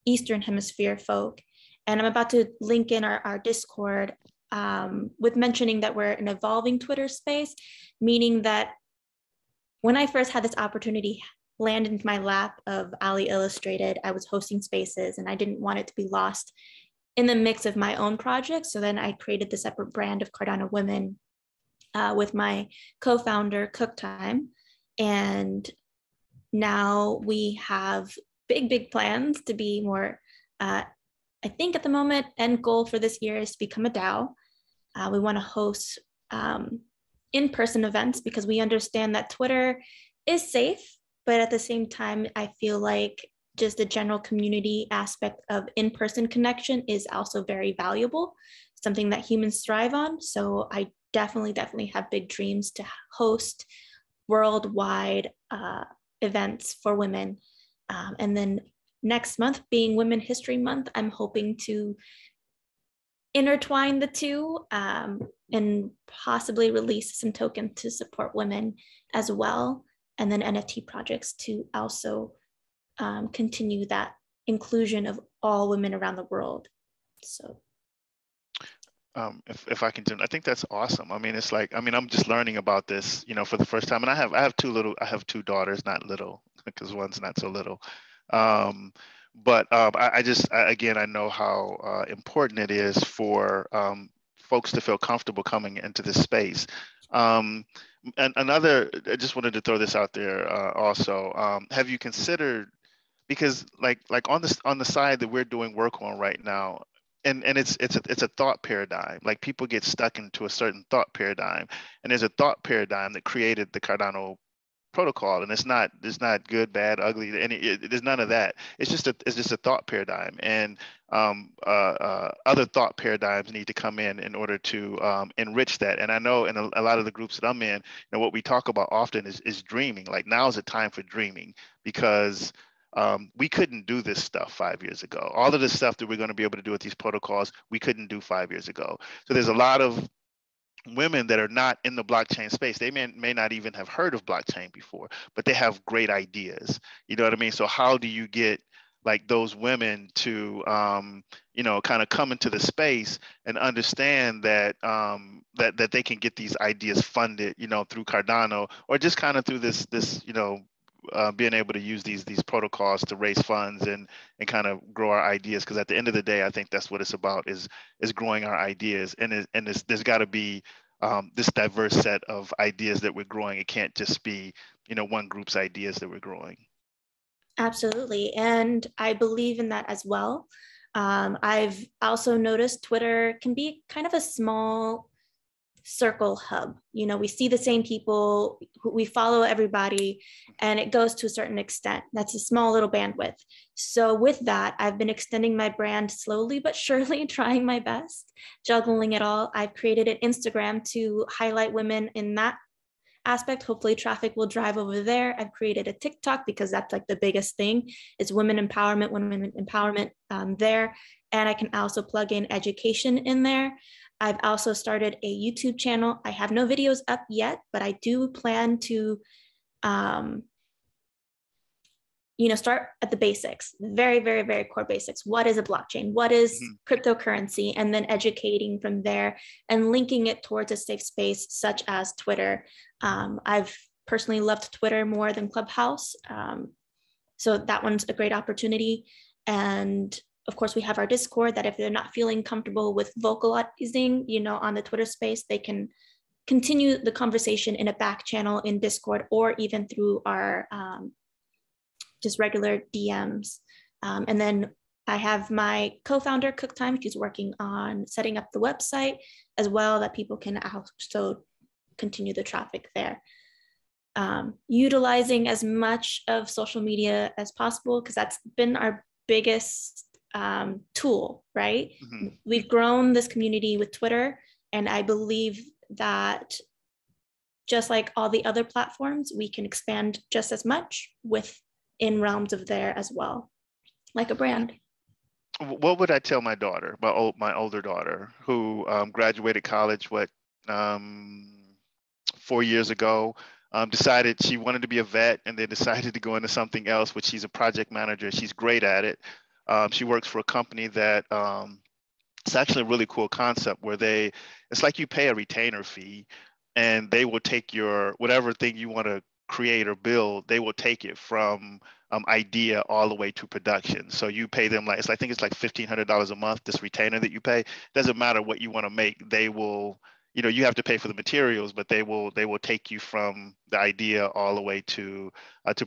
Speaker 5: Eastern Hemisphere folk. And I'm about to link in our Discord with mentioning that we're an evolving Twitter space, meaning that when I first had this opportunity land into my lap of Ali Illustrated, I was hosting spaces and I didn't want it to be lost in the mix of my own projects. So then I created the separate brand of Cardano Women with my co-founder, Cook Time. And now we have big plans to be more, I think at the moment, end goal for this year is to become a DAO. We want to host in-person events because we understand that Twitter is safe, but at the same time, I feel like just the general community aspect of in-person connection is also very valuable, something that humans thrive on. So I definitely have big dreams to host worldwide events for women. And then next month being Women History Month, I'm hoping to intertwine the two and possibly release some tokens to support women as well. And then NFT projects to also continue that inclusion of all women around the world. So.
Speaker 13: If I can, I think that's awesome. I mean, it's like, I mean, I'm just learning about this, you know, for the first time. And I have two daughters, not little, because one's not so little. But again, I know how important it is for folks to feel comfortable coming into this space. And another, I just wanted to throw this out there also. Have you considered, because like on the side that we're doing work on right now, and it's a thought paradigm. Like people get stuck into a certain thought paradigm, and there's a thought paradigm that created the Cardano protocol, and it's not good, bad, ugly, there's none of that. It's just a thought paradigm, and other thought paradigms need to come in order to enrich that. And I know in a lot of the groups that I'm in, you know, what we talk about often is dreaming. Like now is a time for dreaming, because we couldn't do this stuff 5 years ago. All of the stuff that we're going to be able to do with these protocols, we couldn't do 5 years ago. So there's a lot of women that are not in the blockchain space. They may not even have heard of blockchain before, but they have great ideas. You know what I mean? So how do you get like those women to, you know, kind of come into the space and understand that that they can get these ideas funded, you know, through Cardano, or just kind of through this, you know, being able to use these protocols to raise funds and kind of grow our ideas. Because at the end of the day, I think that's what it's about, is growing our ideas. And there's got to be this diverse set of ideas that we're growing. It can't just be, you know, one group's ideas that we're growing.
Speaker 5: Absolutely. And I believe in that as well. I've also noticed Twitter can be kind of a small circle hub. You know, we see the same people, we follow everybody, and it goes to a certain extent. That's a small little bandwidth. So with that, I've been extending my brand slowly but surely, trying my best, juggling it all. I've created an Instagram to highlight women in that aspect, hopefully traffic will drive over there. I've created a TikTok because that's like the biggest thing. It's women empowerment there. And I can also plug in education in there. I've also started a YouTube channel. I have no videos up yet, but I do plan to, start at the basics, very, very, very core basics. What is a blockchain? What is cryptocurrency? And then educating from there and linking it towards a safe space such as Twitter. I've personally loved Twitter more than Clubhouse. So that one's a great opportunity. And of course, we have our Discord that if they're not feeling comfortable with vocalizing, on the Twitter space, they can continue the conversation in a back channel in Discord or even through our just regular DMs. And then I have my co-founder, Cooktime, she's working on setting up the website as well, that people can also continue the traffic there. Utilizing as much of social media as possible, because that's been our biggest tool, right? We've grown this community with Twitter, and I believe that just like all the other platforms, we can expand just as much within realms of there as well, like a brand.
Speaker 13: What would I tell my daughter, my older daughter, who graduated college 4 years ago, decided she wanted to be a vet, and then decided to go into something else, which she's a project manager. She's great at it. She works for a company that it's actually a really cool concept where it's like you pay a retainer fee, and they will take your whatever thing you want to create or build, they will take it from idea all the way to production. So you pay them I think it's like $1,500 a month, this retainer that you pay. Doesn't matter what you want to make, they will, you have to pay for the materials, but they will take you from the idea all the way to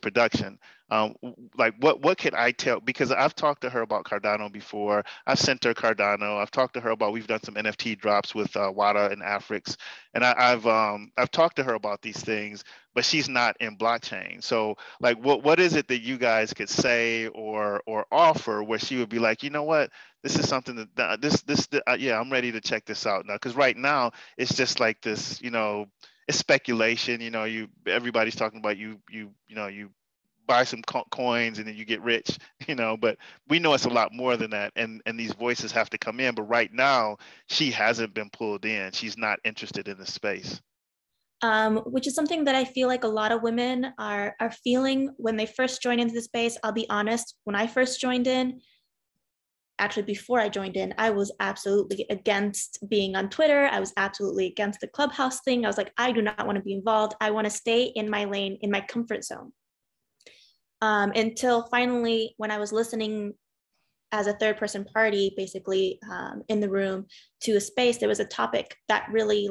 Speaker 13: production. What can I tell? Because I've talked to her about Cardano before. I've sent her Cardano. I've talked to her about, we've done some NFT drops with Wada and Afrix, and I've talked to her about these things, but she's not in blockchain. So what is it that you guys could say or offer where she would be like, you know what, this is something that yeah, I'm ready to check this out now. Because right now it's just like this, it's speculation. Everybody's talking about you buy some coins and then you get rich, but we know it's a lot more than that. And these voices have to come in. But right now she hasn't been pulled in. She's not interested in the space.
Speaker 5: Which is something that I feel like a lot of women are feeling when they first join into the space. I'll be honest, when I first joined in, actually before I joined in, I was absolutely against being on Twitter. I was absolutely against the Clubhouse thing. I was like, I do not want to be involved. I want to stay in my lane, in my comfort zone. Until finally, when I was listening as a third person party, basically in the room to a space, there was a topic that really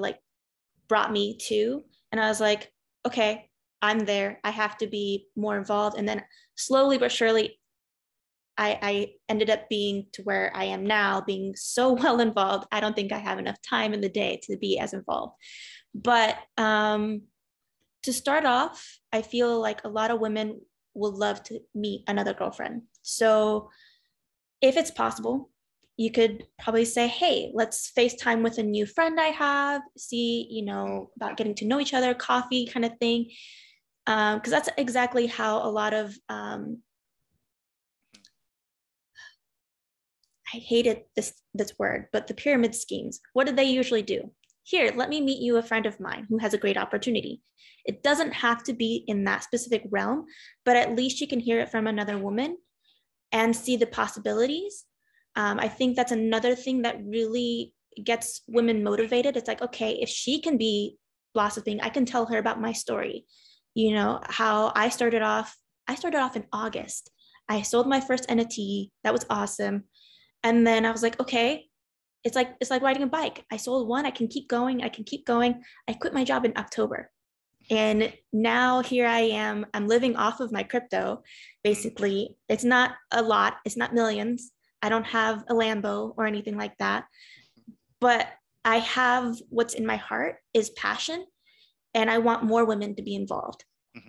Speaker 5: brought me to, and I was like, okay, I'm there. I have to be more involved. And then slowly but surely, I ended up being to where I am now, being so well involved. I don't think I have enough time in the day to be as involved. But to start off, I feel like a lot of women would love to meet another girlfriend. So if it's possible, you could probably say, hey, let's FaceTime with a new friend I have, see, about getting to know each other, coffee kind of thing. Because that's exactly how a lot of, I hated this word, but the pyramid schemes, what do they usually do? Here, let me meet you a friend of mine who has a great opportunity. It doesn't have to be in that specific realm, but at least you can hear it from another woman and see the possibilities. I think that's another thing that really gets women motivated. It's like, okay, if she can be blossoming, I can tell her about my story. How I started off in August. I sold my first NFT. That was awesome. And then I was like, okay, it's like riding a bike. I sold one, I can keep going. I quit my job in October. And now here I am, I'm living off of my crypto. Basically, it's not a lot, it's not millions. I don't have a Lambo or anything like that, but I have what's in my heart is passion. And I want more women to be involved.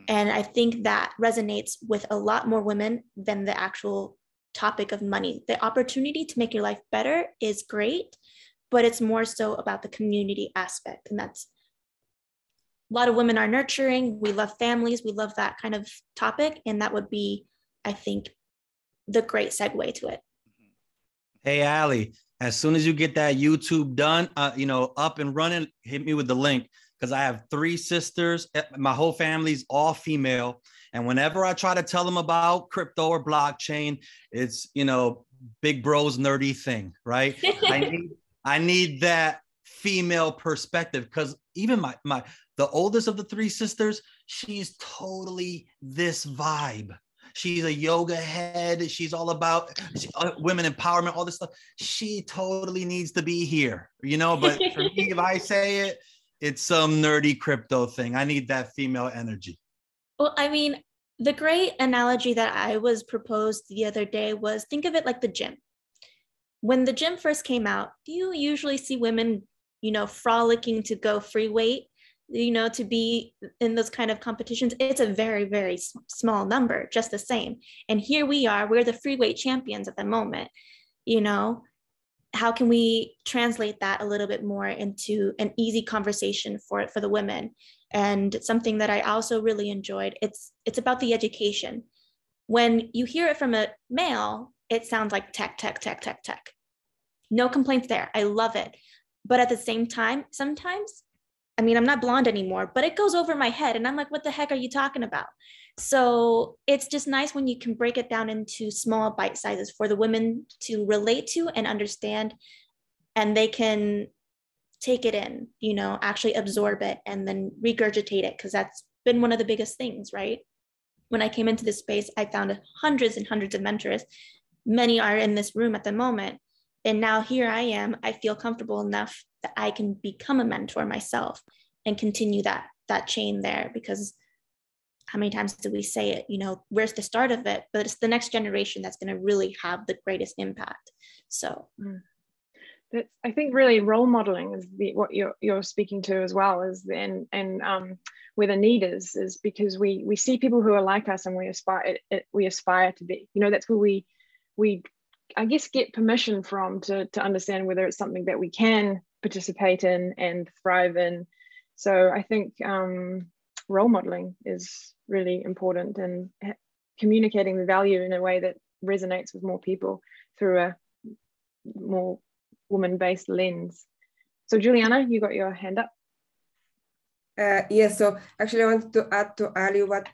Speaker 5: And I think that resonates with a lot more women than the actual topic of money. The opportunity to make your life better is great, but it's more so about the community aspect. And that's lot of women are nurturing. We love families. We love that kind of topic. And that would be, I think, the great segue to it.
Speaker 8: Hey, Allie, as soon as you get that YouTube done, up and running, hit me with the link, because I have 3 sisters. My whole family's all female. And whenever I try to tell them about crypto or blockchain, it's, big bro's nerdy thing, right? I need that female perspective, because even the oldest of the 3 sisters, she's totally this vibe. She's a yoga head. She's all about women empowerment, all this stuff. She totally needs to be here, but for me, if I say it, it's some nerdy crypto thing. I need that female energy.
Speaker 5: Well, I mean, the great analogy that I was proposed the other day was, think of it like the gym. When the gym first came out, do you usually see women, frolicking to go free weight, to be in those kind of competitions? It's a very, very small number, just the same. And here we are, we're the free weight champions at the moment. How can we translate that a little bit more into an easy conversation for the women? And something that I also really enjoyed, it's about the education. When you hear it from a male, it sounds like tech. No complaints there. I love it. But at the same time, sometimes, I mean, I'm not blonde anymore, but it goes over my head and I'm like, what the heck are you talking about? So it's just nice when you can break it down into small bite sizes for the women to relate to and understand, and they can take it in, actually absorb it and then regurgitate it, because that's been one of the biggest things, right? When I came into this space, I found hundreds and hundreds of mentors. Many are in this room at the moment. And now here I am, I feel comfortable enough that I can become a mentor myself and continue that chain there, because how many times do we say it, where's the start of it, but it's the next generation that's going to really have the greatest impact. So
Speaker 2: I think really role modeling is what you're speaking to as well, is where the need is because we see people who are like us and we aspire to be, that's where we I guess get permission from to understand whether it's something that we can participate in and thrive in. So I think role modeling is really important, and communicating the value in a way that resonates with more people through a more woman-based lens. So Juliana, you got your hand up.
Speaker 1: Yes, so actually I wanted to add to Ali what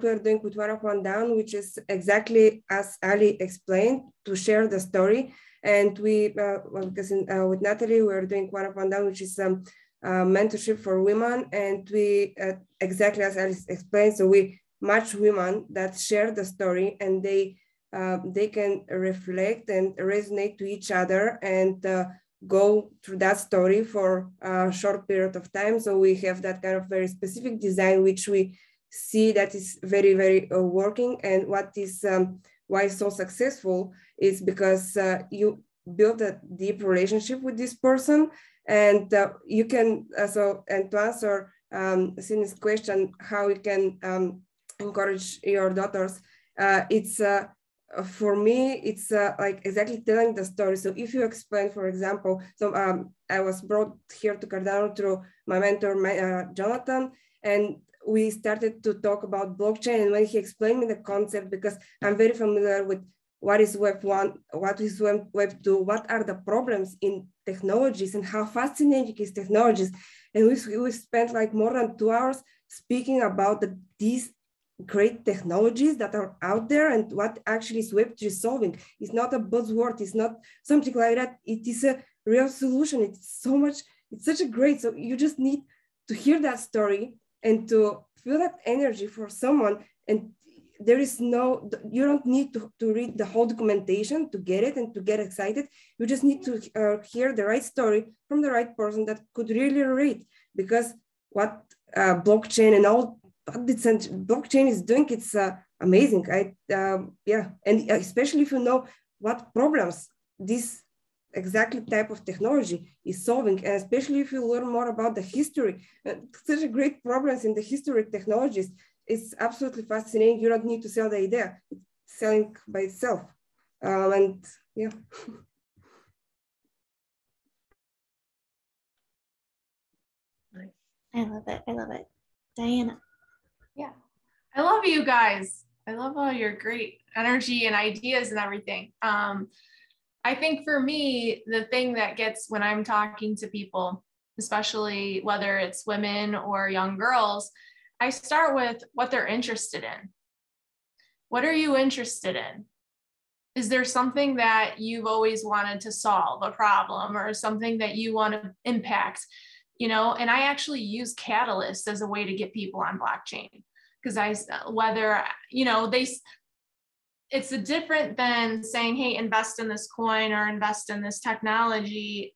Speaker 1: we're doing with OneUpOneDown, which is exactly as Ali explained, to share the story. And we, with Natalie, we're doing OneUpOneDown, which is mentorship for women. And we, exactly as Ali explained, so we match women that share the story, and they can reflect and resonate to each other and go through that story for a short period of time. So we have that kind of very specific design, which we see that is very, very working. And what is why it's so successful is because you build a deep relationship with this person, and you can and to answer Sydney's question, how you can encourage your daughters, it's for me, it's like exactly telling the story. So if you explain, for example, I was brought here to Cardano through my mentor, Jonathan, and we started to talk about blockchain. And when he explained me the concept, because I'm very familiar with what is Web 1, what is Web 2, what are the problems in technologies and how fascinating is technologies. And we spent like more than 2 hours speaking about these great technologies that are out there and what actually is Web3 solving. It's not a buzzword, it's not something like that. It is a real solution. It's such a great, so you just need to hear that story and to feel that energy for someone. And there is you don't need to read the whole documentation to get it and to get excited. You just need to hear the right story from the right person that could really relate, because what blockchain and all blockchain is doing, it's amazing. And especially if you know what problems this exactly type of technology is solving, and especially if you learn more about the history, such a great problems in the history of technologies. It's absolutely fascinating. You don't need to sell the idea; it's selling by itself. And yeah.
Speaker 5: I love it. I love it. Diana.
Speaker 3: Yeah. I love you guys. I love all your great energy and ideas and everything. I think for me, the thing that gets when I'm talking to people, especially whether it's women or young girls, I start with what they're interested in. What are you interested in? Is there something that you've always wanted to solve, a problem, or something that you want to impact? You know, and I actually use Catalyst as a way to get people on blockchain, because whether, you know, it's different than saying, hey, invest in this coin or invest in this technology,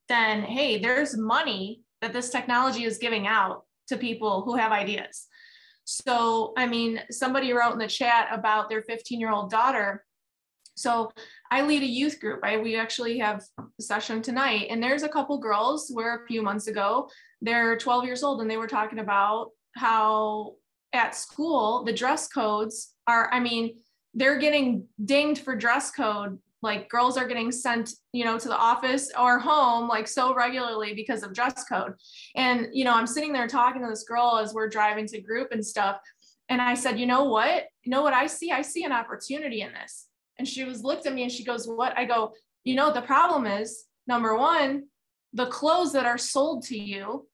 Speaker 3: then, hey, there's money that this technology is giving out to people who have ideas. So, I mean, somebody wrote in the chat about their 15-year-old daughter. So I lead a youth group. We actually have a session tonight, and there's a couple girls where a few months ago, they're 12 years old, and they were talking about how at school, the dress codes are, I mean, they're getting dinged for dress code. Like girls are getting sent, you know, to the office or home like so regularly because of dress code. And, you know, I'm sitting there talking to this girl as we're driving to group and stuff. And I said, you know what I see? I see an opportunity in this. And she looked at me and she goes, what? I go, you know, the problem is, number one, the clothes that are sold to you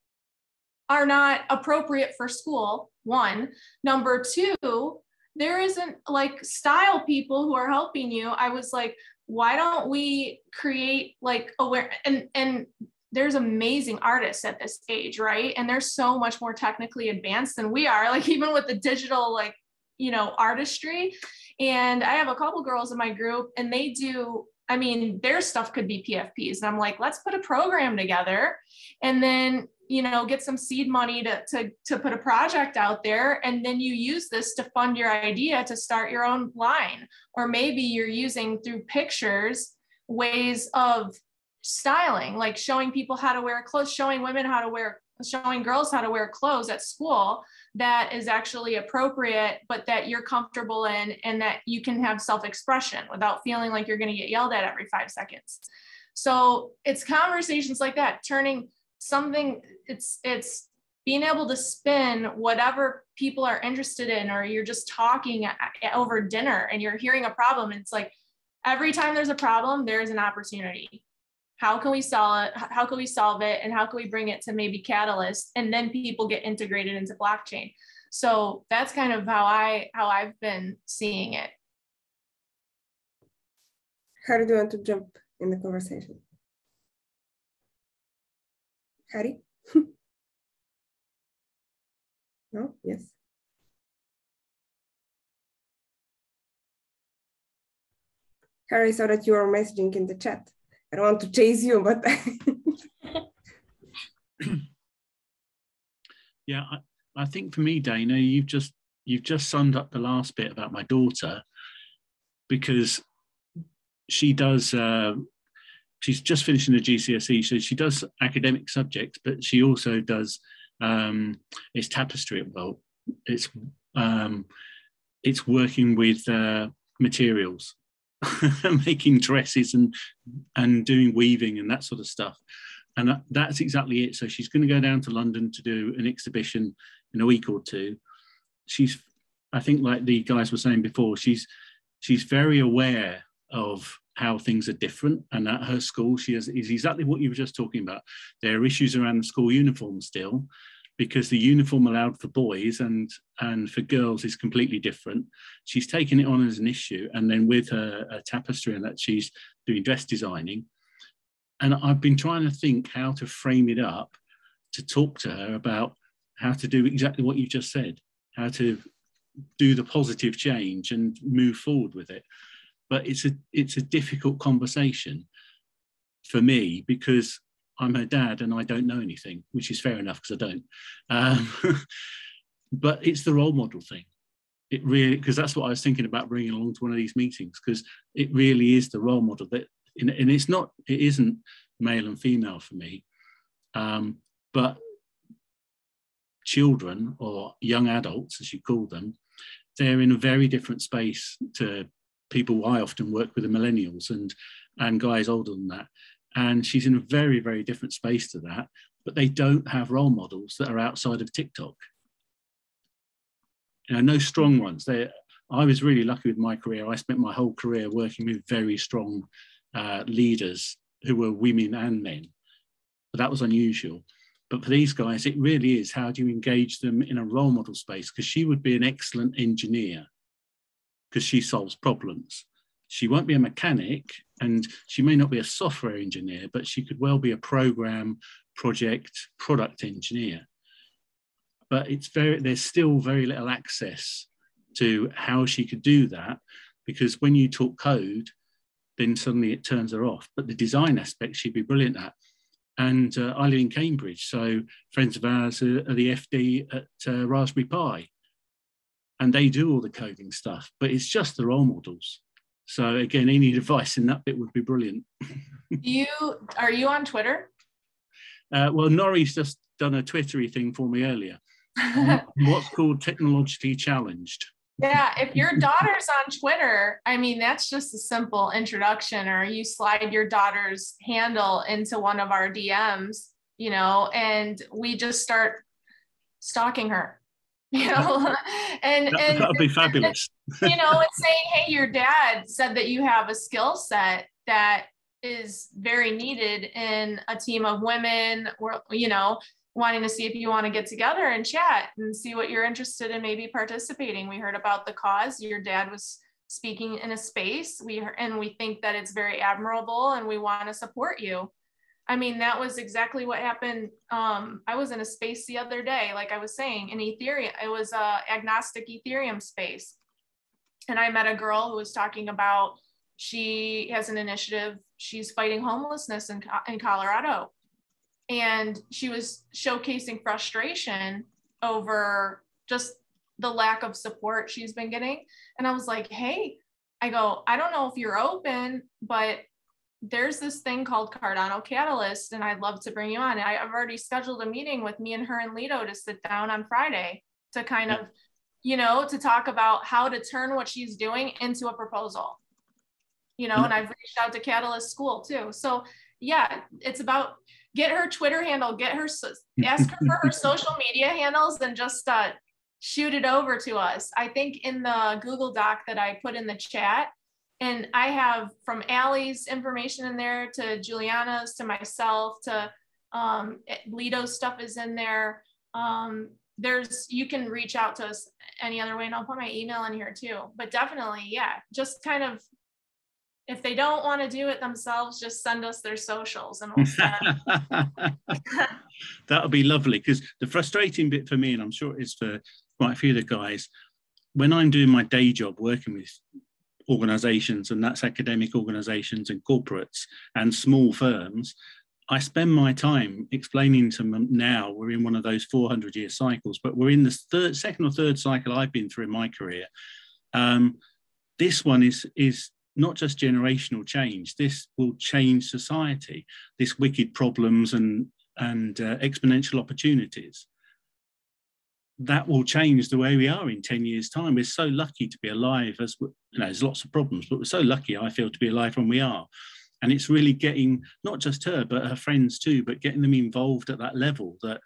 Speaker 3: are not appropriate for school, one. Number two, there isn't like style people who are helping you. I was like, why don't we create like aware, and there's amazing artists at this age, right? And they're so much more technically advanced than we are, like even with the digital, like, you know, artistry. And I have a couple girls in my group, and they do, I mean, their stuff could be PFPs. And I'm like, let's put a program together and then, you know, get some seed money to put a project out there. And then you use this to fund your idea to start your own line. Or maybe you're using through pictures, ways of styling, like showing people how to wear clothes, showing girls how to wear clothes at school that is actually appropriate, but that you're comfortable in, and that you can have self-expression without feeling like you're going to get yelled at every 5 seconds. So it's conversations like that, turning something, it's being able to spin whatever people are interested in, or you're just talking over dinner and you're hearing a problem. And it's like, every time there's a problem, there's an opportunity. How can we solve it? How can we solve it? And how can we bring it to maybe Catalyst? And then people get integrated into blockchain. So that's kind of how I've been seeing it.
Speaker 1: Harry, do you want to jump in the conversation? Harry? No? Yes. Harry, I saw that you are messaging in the chat. I don't want to chase you, but
Speaker 14: yeah, I think for me, Dana, you've just summed up the last bit about my daughter, because she does. She's just finishing the GCSE, so she does academic subjects, but she also does. It's tapestry involved. It's working with materials. Making dresses and doing weaving and that sort of stuff, and that's exactly it. So she's going to go down to London to do an exhibition in a week or two. She's, I think, like the guys were saying before, she's very aware of how things are different, and at her school is exactly what you were just talking about. There are issues around the school uniform still, because the uniform allowed for boys and for girls is completely different. She's taken it on as an issue, and then with her tapestry and that, she's doing dress designing. And I've been trying to think how to frame it up to talk to her about how to do exactly what you just said, how to do the positive change and move forward with it. But it's a difficult conversation for me, because I'm her dad and I don't know anything, which is fair enough because I don't. But it's the role model thing. It really, because that's what I was thinking about bringing along to one of these meetings, because it really is the role model that, and it isn't male and female for me, but children or young adults, as you call them, they're in a very different space to people I often work with, the millennials and guys older than that. And she's in a very, very different space to that. but they don't have role models that are outside of TikTok. You know, no strong ones. I was really lucky with my career. I spent my whole career working with very strong leaders who were women and men, but that was unusual. But for these guys, it really is, how do you engage them in a role model space? Because she would be an excellent engineer because she solves problems. She won't be a mechanic, and she may not be a software engineer, but she could well be a program, project, product engineer. But there's still very little access to how she could do that, because when you talk code, then suddenly it turns her off. But the design aspect she'd be brilliant at. And I live in Cambridge, so friends of ours are the FD at Raspberry Pi, and they do all the coding stuff, but it's just the role models. So again, any advice in that bit would be brilliant.
Speaker 3: Are you on Twitter?
Speaker 14: Well, Norrie's just done a Twittery thing for me earlier. What's called technologically challenged.
Speaker 3: Yeah, if your daughter's on Twitter, I mean, that's just a simple introduction, or you slide your daughter's handle into one of our DMs, you know, and we just start stalking her, you know, and
Speaker 14: that would be fabulous.
Speaker 3: You know, and saying, hey, your dad said that you have a skill set that is very needed in a team of women, or, you know, wanting to see if you want to get together and chat and see what you're interested in, maybe participating. We heard about the cause. Your dad was speaking in a space. We think that it's very admirable, and we want to support you. I mean, that was exactly what happened. I was in a space the other day, like I was saying, in Ethereum. It was a agnostic Ethereum space. And I met a girl who was talking about, she has an initiative. She's fighting homelessness in Colorado. And she was showcasing frustration over just the lack of support she's been getting. And I was like, hey, I go, I don't know if you're open, but there's this thing called Cardano Catalyst, and I'd love to bring you on. I've already scheduled a meeting with me and her and Lido to sit down on Friday to kind of, you know, to talk about how to turn what she's doing into a proposal, you know, and I've reached out to Catalyst School too. So yeah, it's about, get her Twitter handle, ask her for her social media handles, and just shoot it over to us. I think in the Google Doc that I put in the chat, and I have from Allie's information in there to Juliana's to myself to Lido's stuff is in there. You can reach out to us any other way, and I'll put my email in here too. But definitely, yeah, just kind of, if they don't want to do it themselves, just send us their socials and we'll start.
Speaker 14: That would be lovely, because the frustrating bit for me, and I'm sure it is for quite a few of the guys, when I'm doing my day job working with organizations, and that's academic organizations and corporates and small firms, I spend my time explaining to them, now we're in one of those 400-year cycles, but we're in the second or third cycle I've been through in my career. This one is not just generational change. This will change society. This wicked problems and exponential opportunities. That will change the way we are in 10 years' time. We're so lucky to be alive. As you know, there's lots of problems, but we're so lucky, I feel, to be alive when we are. And it's really getting not just her, but her friends too, but getting them involved at that level that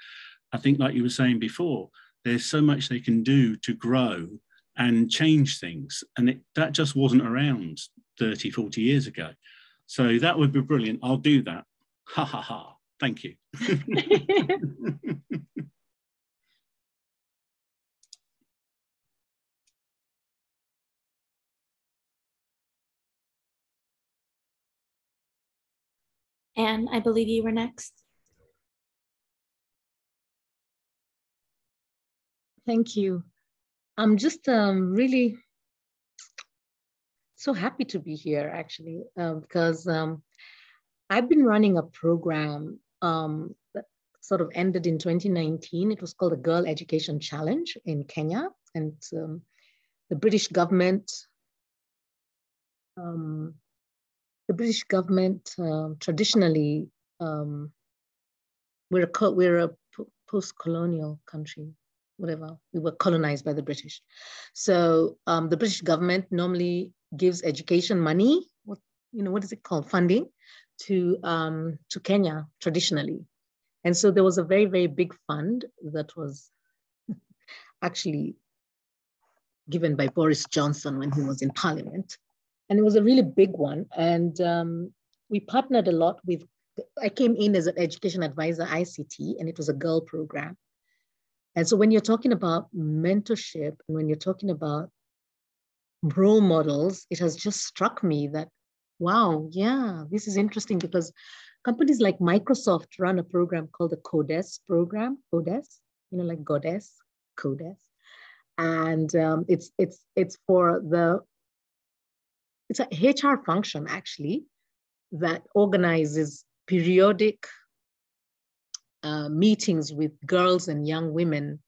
Speaker 14: I think, like you were saying before, there's so much they can do to grow and change things. And that just wasn't around 30, 40 years ago. So that would be brilliant. I'll do that. Ha, ha, ha. Thank you.
Speaker 5: Anne, I believe you were next.
Speaker 7: Thank you. I'm just really so happy to be here, actually, because I've been running a program that sort of ended in 2019. It was called the Girl Education Challenge in Kenya. And the British government, traditionally, we're a post-colonial country, whatever. We were colonized by the British. So the British government normally gives education money, what is it called? Funding to Kenya traditionally. And so there was a very, very big fund that was actually given by Boris Johnson when he was in Parliament. And it was a really big one. And we partnered a lot with, I came in as an education advisor, ICT, and it was a girl program. And so when you're talking about mentorship, and when you're talking about role models, it has just struck me that, wow, yeah, this is interesting, because companies like Microsoft run a program called the CODES program, CODES, you know, like goddess, CODES. And it's for the, it's a HR function actually that organizes periodic meetings with girls and young women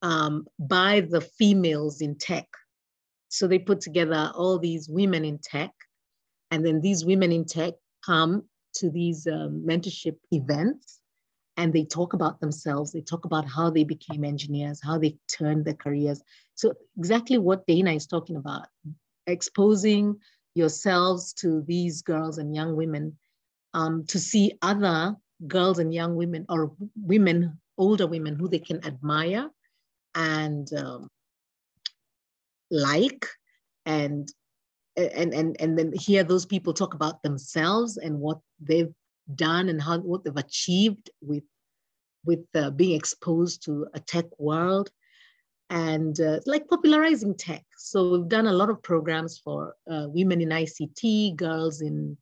Speaker 7: by the females in tech. So they put together all these women in tech, and then these women in tech come to these mentorship events, and they talk about themselves. They talk about how they became engineers, how they turned their careers. So exactly what Dana is talking about, exposing yourselves to these girls and young women, to see other girls and young women, or women, older women, who they can admire and like, and then hear those people talk about themselves and what they've done and what they've achieved with being exposed to a tech world, and like popularizing tech. So we've done a lot of programs for women in ICT, girls in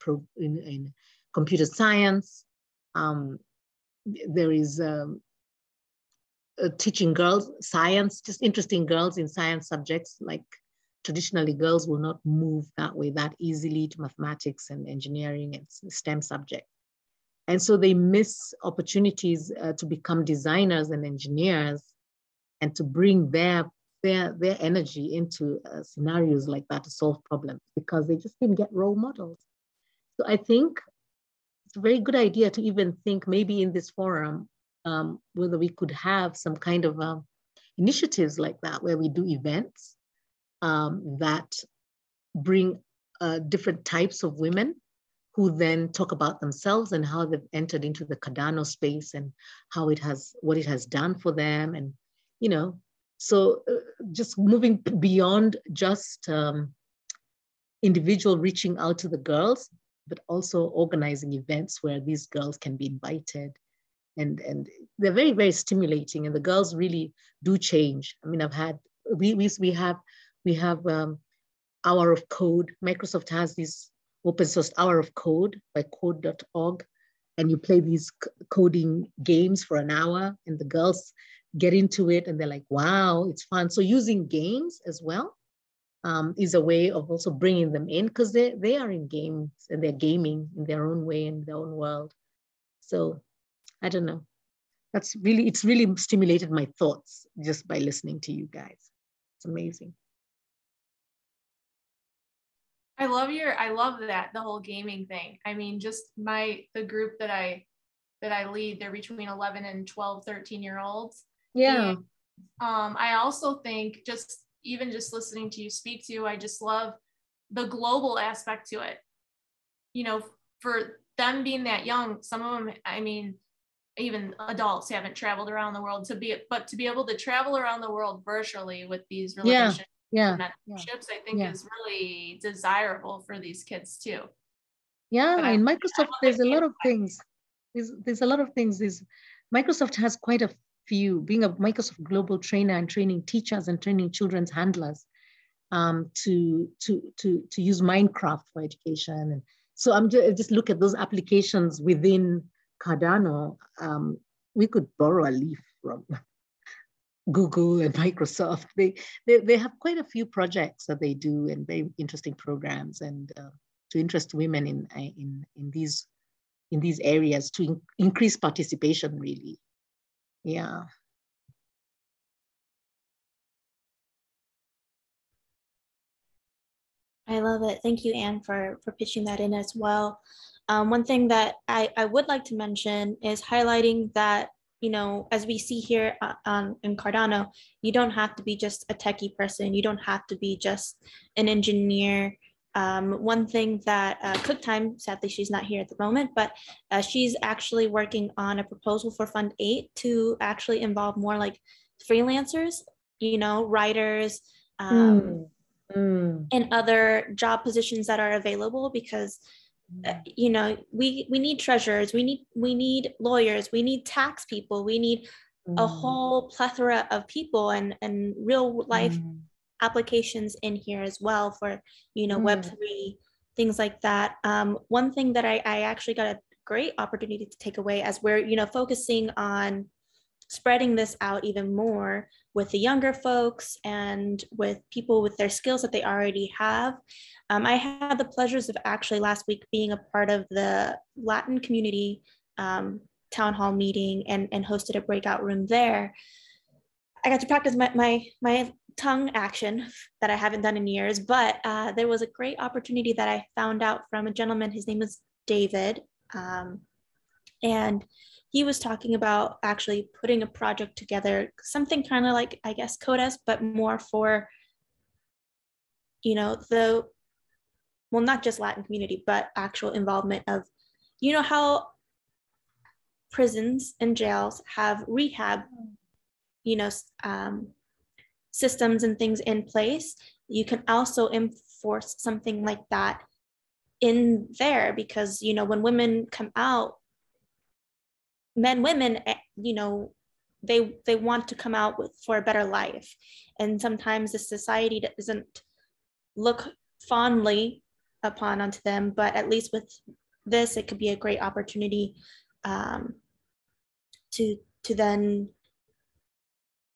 Speaker 7: computer science. There is teaching girls science, just interesting girls in science subjects. Like traditionally, girls will not move that way that easily to mathematics and engineering and STEM subjects. And so they miss opportunities to become designers and engineers, and to bring their energy into scenarios like that to solve problems, because they just didn't get role models. So I think it's a very good idea to even think maybe in this forum, whether we could have some kind of initiatives like that, where we do events that bring different types of women who then talk about themselves and how they've entered into the Cardano space and how what it has done for them. And, you know, so just moving beyond just individual reaching out to the girls, but also organizing events where these girls can be invited. And they're very, very stimulating, and the girls really do change. I mean, we have Hour of Code. Microsoft has this open source Hour of Code by code.org, and you play these coding games for an hour, and the girls get into it and they're like, wow, it's fun. So using games as well is a way of also bringing them in, because they are in games and they're gaming in their own way, in their own world. So I don't know. It's really stimulated my thoughts just by listening to you guys. It's amazing.
Speaker 3: I love that, the whole gaming thing. I mean, just the group that I lead, they're between 11 and 12, 13-year-olds.
Speaker 7: Yeah.
Speaker 3: And, I also think just listening to you speak to, I just love the global aspect to it. You know, for them being that young, some of them, I mean, even adults haven't traveled around the world, but to be able to travel around the world virtually with these relationships. Mentorships, I think is really desirable for these kids too.
Speaker 7: Yeah, in Microsoft, there's a lot of things. There's a lot of things. Microsoft has quite a few, being a Microsoft global trainer and training teachers and training children's handlers to use Minecraft for education. And so I'm just look at those applications within Cardano. We could borrow a leaf from Google and Microsoft. They have quite a few projects that they do, and very interesting programs, and to interest women in these areas, to increase participation, really. Yeah.
Speaker 5: I love it. Thank you, Anne, for pitching that in as well. One thing that I would like to mention is highlighting that, you know, as we see here in Cardano, you don't have to be just a techie person. You don't have to be just an engineer One thing that Cook Time, sadly she's not here at the moment, but she's actually working on a proposal for Fund 8 to actually involve more like freelancers, you know, writers, and other job positions that are available, because you know, we need treasurers, we need lawyers, we need tax people, we need a whole plethora of people and real life applications in here as well for, you know, Web3, things like that. One thing that I actually got a great opportunity to take away, as we're, you know, focusing on spreading this out even more with the younger folks and with people with their skills that they already have. I had the pleasures of actually last week being a part of the Latin community town hall meeting and hosted a breakout room there. I got to practice my tongue action that I haven't done in years, but there was a great opportunity that I found out from a gentleman. His name was David, and he was talking about actually putting a project together, something kind of like, I guess, Codesk, but more for, you know, well, not just Latin community, but actual involvement of, you know, how prisons and jails have rehab, you know, systems and things in place. You can also enforce something like that in there, because, you know, when women come out, women, you know, they want to come out for a better life. And sometimes the society doesn't look fondly upon onto them, but at least with this, it could be a great opportunity to then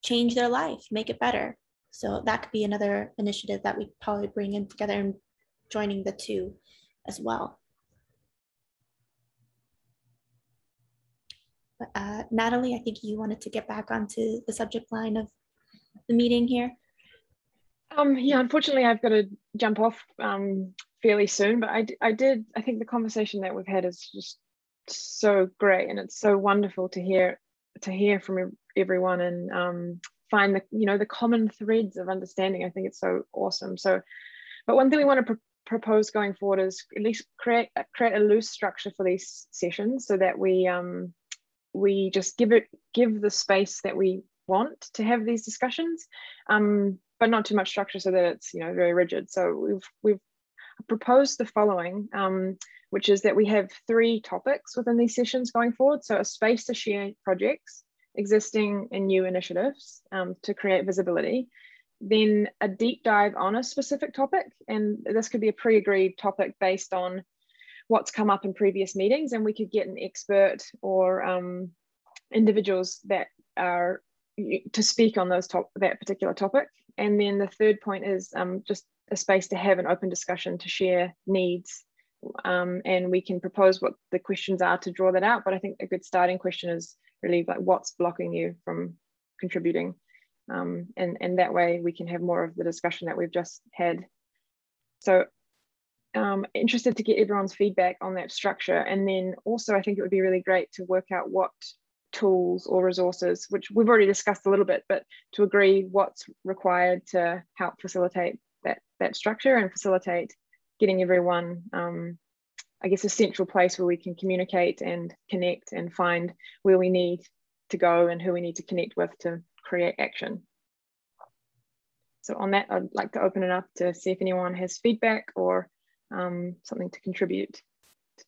Speaker 5: change their life, make it better. So that could be another initiative that we probably bring in together and joining the two as well. But, Natalie, I think you wanted to get back onto the subject line of the meeting here.
Speaker 2: Yeah, unfortunately, I've got to jump off fairly soon, but I think the conversation that we've had is just so great, and it's so wonderful to hear from everyone and find the, you know, the common threads of understanding. I think it's so awesome. So, but one thing we want to propose going forward is at least create a loose structure for these sessions, so that we just give the space that we want to have these discussions, but not too much structure so that it's, you know, very rigid. So we've proposed the following, which is that we have 3 topics within these sessions going forward. So a space to share projects, existing and new initiatives to create visibility, then a deep dive on a specific topic. And this could be a pre-agreed topic based on what's come up in previous meetings, and we could get an expert or individuals that are to speak on that particular topic. And then the third point is just a space to have an open discussion to share needs, and we can propose what the questions are to draw that out. But I think a good starting question is really like, what's blocking you from contributing, and that way we can have more of the discussion that we've just had. So interested to get everyone's feedback on that structure. And then also I think it would be really great to work out what tools or resources, which we've already discussed a little bit, but to agree what's required to help facilitate that structure and facilitate getting everyone, I guess, a central place where we can communicate and connect and find where we need to go and who we need to connect with to create action. So on that, I'd like to open it up to see if anyone has feedback or something to contribute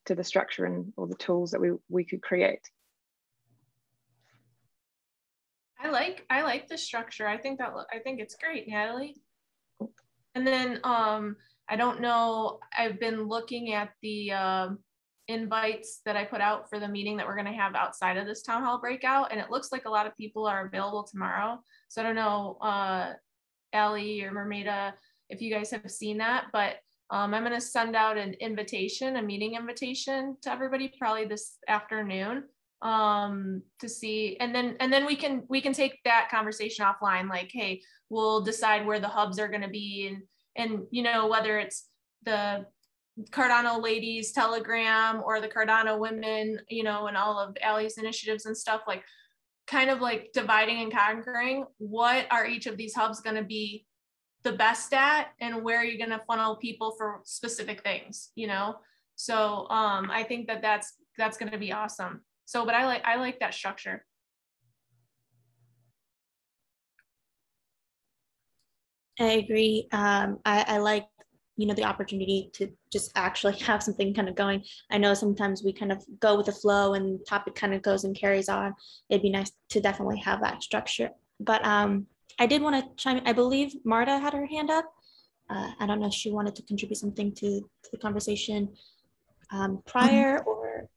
Speaker 2: to the structure and or the tools that we could create.
Speaker 3: I like the structure. I think it's great, Natalie. And then I don't know, I've been looking at the invites that I put out for the meeting that we're going to have outside of this town hall breakout, and it looks like a lot of people are available tomorrow. So I don't know, Allie or Mermaida, if you guys have seen that, but I'm going to send out an invitation, a meeting invitation to everybody probably this afternoon to see, and then we can take that conversation offline, like, hey, we'll decide where the hubs are going to be, and you know, whether it's the Cardano ladies Telegram or the Cardano women, you know, and all of Allie's initiatives and stuff, like kind of like dividing and conquering what are each of these hubs going to be the best at and where you're going to funnel people for specific things, you know? So I think that that's going to be awesome. So, but I like that structure.
Speaker 5: I agree. I like, you know, the opportunity to just actually have something kind of going. I know sometimes we kind of go with the flow and the topic kind of goes and carries on. It'd be nice to definitely have that structure. But I did want to chime in. I believe Marta had her hand up. I don't know if she wanted to contribute something to the conversation prior or.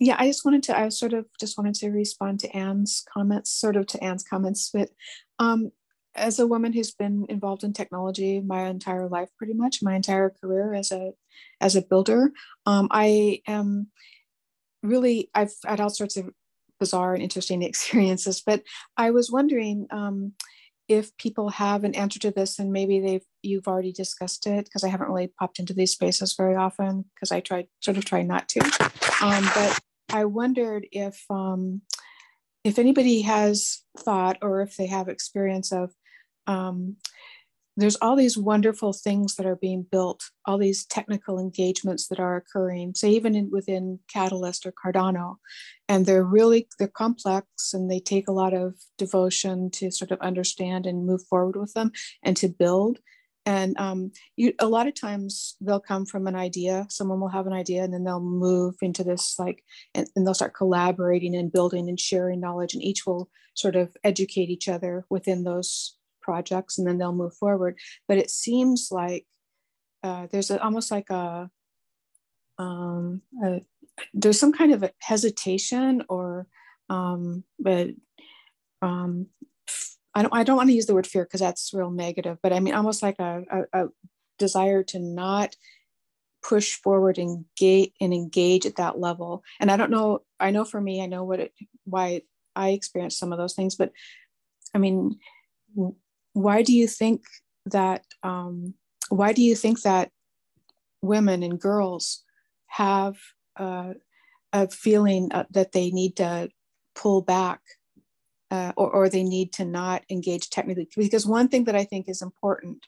Speaker 12: Yeah, I sort of just wanted to respond to Anne's comments, but as a woman who's been involved in technology my entire life, pretty much my entire career as a builder, I am really, I've had all sorts of bizarre and interesting experiences, but I was wondering if people have an answer to this, and maybe you've already discussed it, because I haven't really popped into these spaces very often because I try not to. But I wondered if anybody has thought, or if they have experience of, there's all these wonderful things that are being built, all these technical engagements that are occurring, say even within Catalyst or Cardano, and they're complex, and they take a lot of devotion to sort of understand and move forward with them and to build. And a lot of times they'll come from an idea, someone will have an idea, and then they'll move into this and they'll start collaborating and building and sharing knowledge, and each will sort of educate each other within those projects, and then they'll move forward. But it seems like there's almost like there's some kind of a hesitation, or but I don't want to use the word fear because that's real negative, but I mean almost like a desire to not push forward and engage at that level. And I don't know, I know for me, I know why I experienced some of those things, but I mean, why do you think that women and girls have a feeling that they need to pull back, or they need to not engage technically? Because one thing that I think is important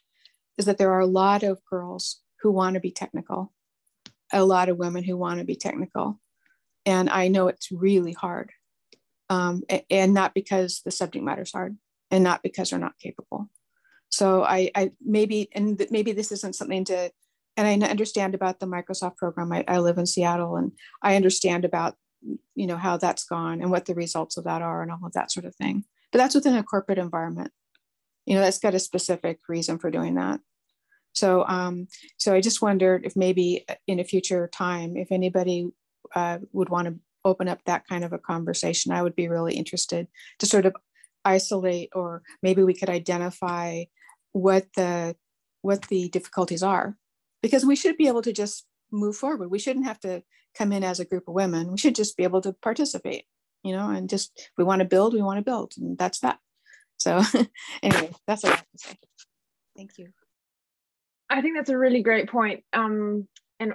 Speaker 12: is that there are a lot of girls who want to be technical, a lot of women who want to be technical. And I know it's really hard, and not because the subject matter is hard, and not because they're not capable. So maybe this isn't something to, and I understand about the Microsoft program. I live in Seattle, and I understand about, you know, how that's gone and what the results of that are and all of that sort of thing. But that's within a corporate environment. You know, that's got a specific reason for doing that. So I just wondered if maybe in a future time, if anybody would want to open up that kind of a conversation, I would be really interested to sort of isolate, or maybe we could identify what the difficulties are, because we should be able to just move forward. We shouldn't have to come in as a group of women. We should just be able to participate, you know, and just, if we want to build, and that's that. So anyway, that's all I have to say. Thank you.
Speaker 2: I think that's a really great point, and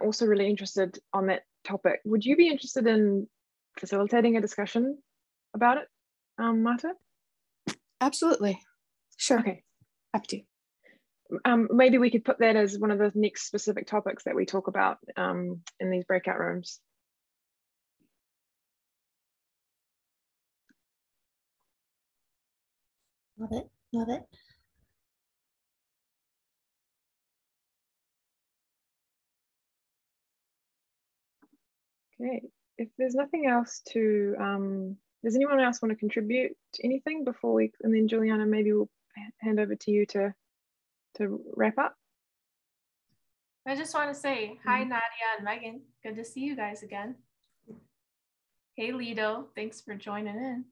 Speaker 2: also really interested on that topic. Would you be interested in facilitating a discussion about it, Marta?
Speaker 12: Absolutely. Sure.
Speaker 2: Okay.
Speaker 12: Happy
Speaker 2: to. Maybe we could put that as one of the next specific topics that we talk about in these breakout rooms.
Speaker 5: Love it. Love it.
Speaker 2: Okay. If there's nothing else to, does anyone else want to contribute to anything before we, and then Juliana, maybe we'll hand over to you to wrap up.
Speaker 3: I just want to say hi, Nadia and Megan. Good to see you guys again. Hey, Lido. Thanks for joining in.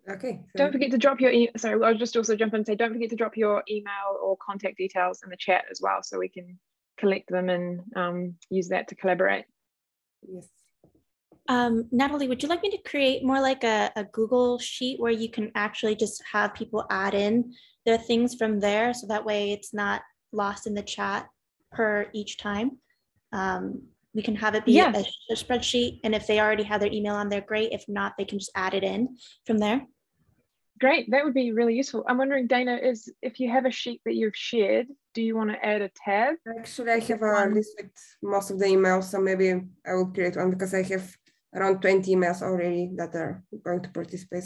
Speaker 1: Okay.
Speaker 2: Don't forget to drop your sorry, I'll just also jump in and say, don't forget to drop your email or contact details in the chat as well, so we can collect them and use that to collaborate.
Speaker 1: Yes.
Speaker 5: Natalie, would you like me to create more like a Google sheet where you can actually just have people add in their things from there, so that way it's not lost in the chat per each time? We can have it be a spreadsheet. And if they already have their email on there, great. If not, they can just add it in from there.
Speaker 2: Great, that would be really useful. I'm wondering, Dana, if you have a sheet that you've shared, do you want to add a tab?
Speaker 1: Actually, I have a list with most of the emails, so maybe I will create one because I have around 20 emails already that are going to participate.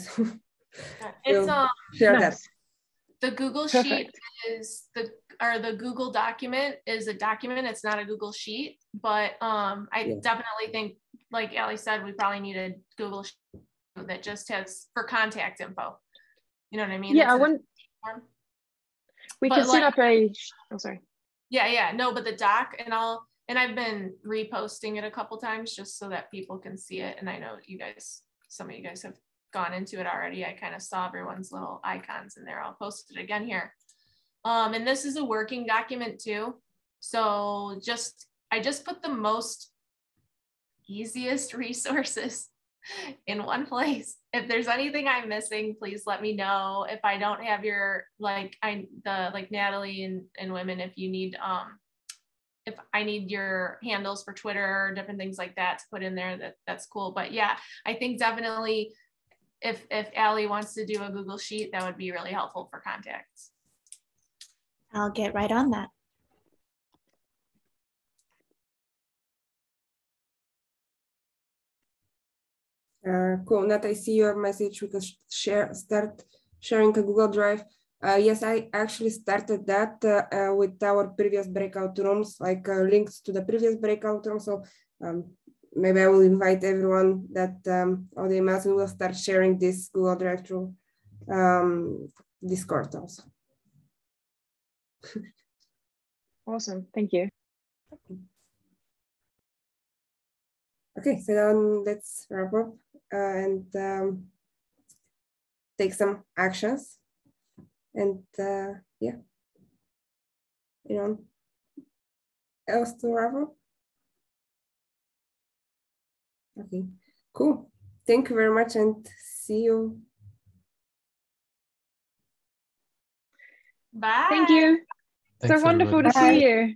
Speaker 3: It's
Speaker 1: share
Speaker 2: nice.
Speaker 1: that.
Speaker 3: The Google
Speaker 2: Perfect.
Speaker 3: sheet is the Google document is a document. It's not a Google sheet, but I definitely think, like Ali said, we probably need a Google sheet that just has for contact info. You know what I mean?
Speaker 2: Yeah, we can set up a. Oh, sorry.
Speaker 3: Yeah. No, but the doc, and I've been reposting it a couple times just so that people can see it. And I know some of you guys have gone into it already. I kind of saw everyone's little icons in there. I'll post it again here. And this is a working document too. So I just put the most easiest resources in one place. If there's anything I'm missing, please let me know. If I don't have your like Natalie and women, if you need if I need your handles for Twitter or different things like that to put in there, that's cool. But yeah, I think definitely if Ali wants to do a Google sheet, that would be really helpful for contacts.
Speaker 5: I'll get right on that.
Speaker 1: Cool, Nat, I see your message. We can start sharing a Google Drive. Yes, I actually started that with our previous breakout rooms, like links to the previous breakout room. So maybe I will invite everyone that all the emails, and we'll start sharing this Google Drive through Discord also.
Speaker 2: Awesome, thank you.
Speaker 1: Okay, so then let's wrap up and take some actions. And yeah, anyone else to wrap up? Okay, cool. Thank you very much and see you.
Speaker 3: Bye.
Speaker 2: Thank you.
Speaker 9: Thanks,
Speaker 2: so wonderful
Speaker 9: everybody.
Speaker 2: to see you.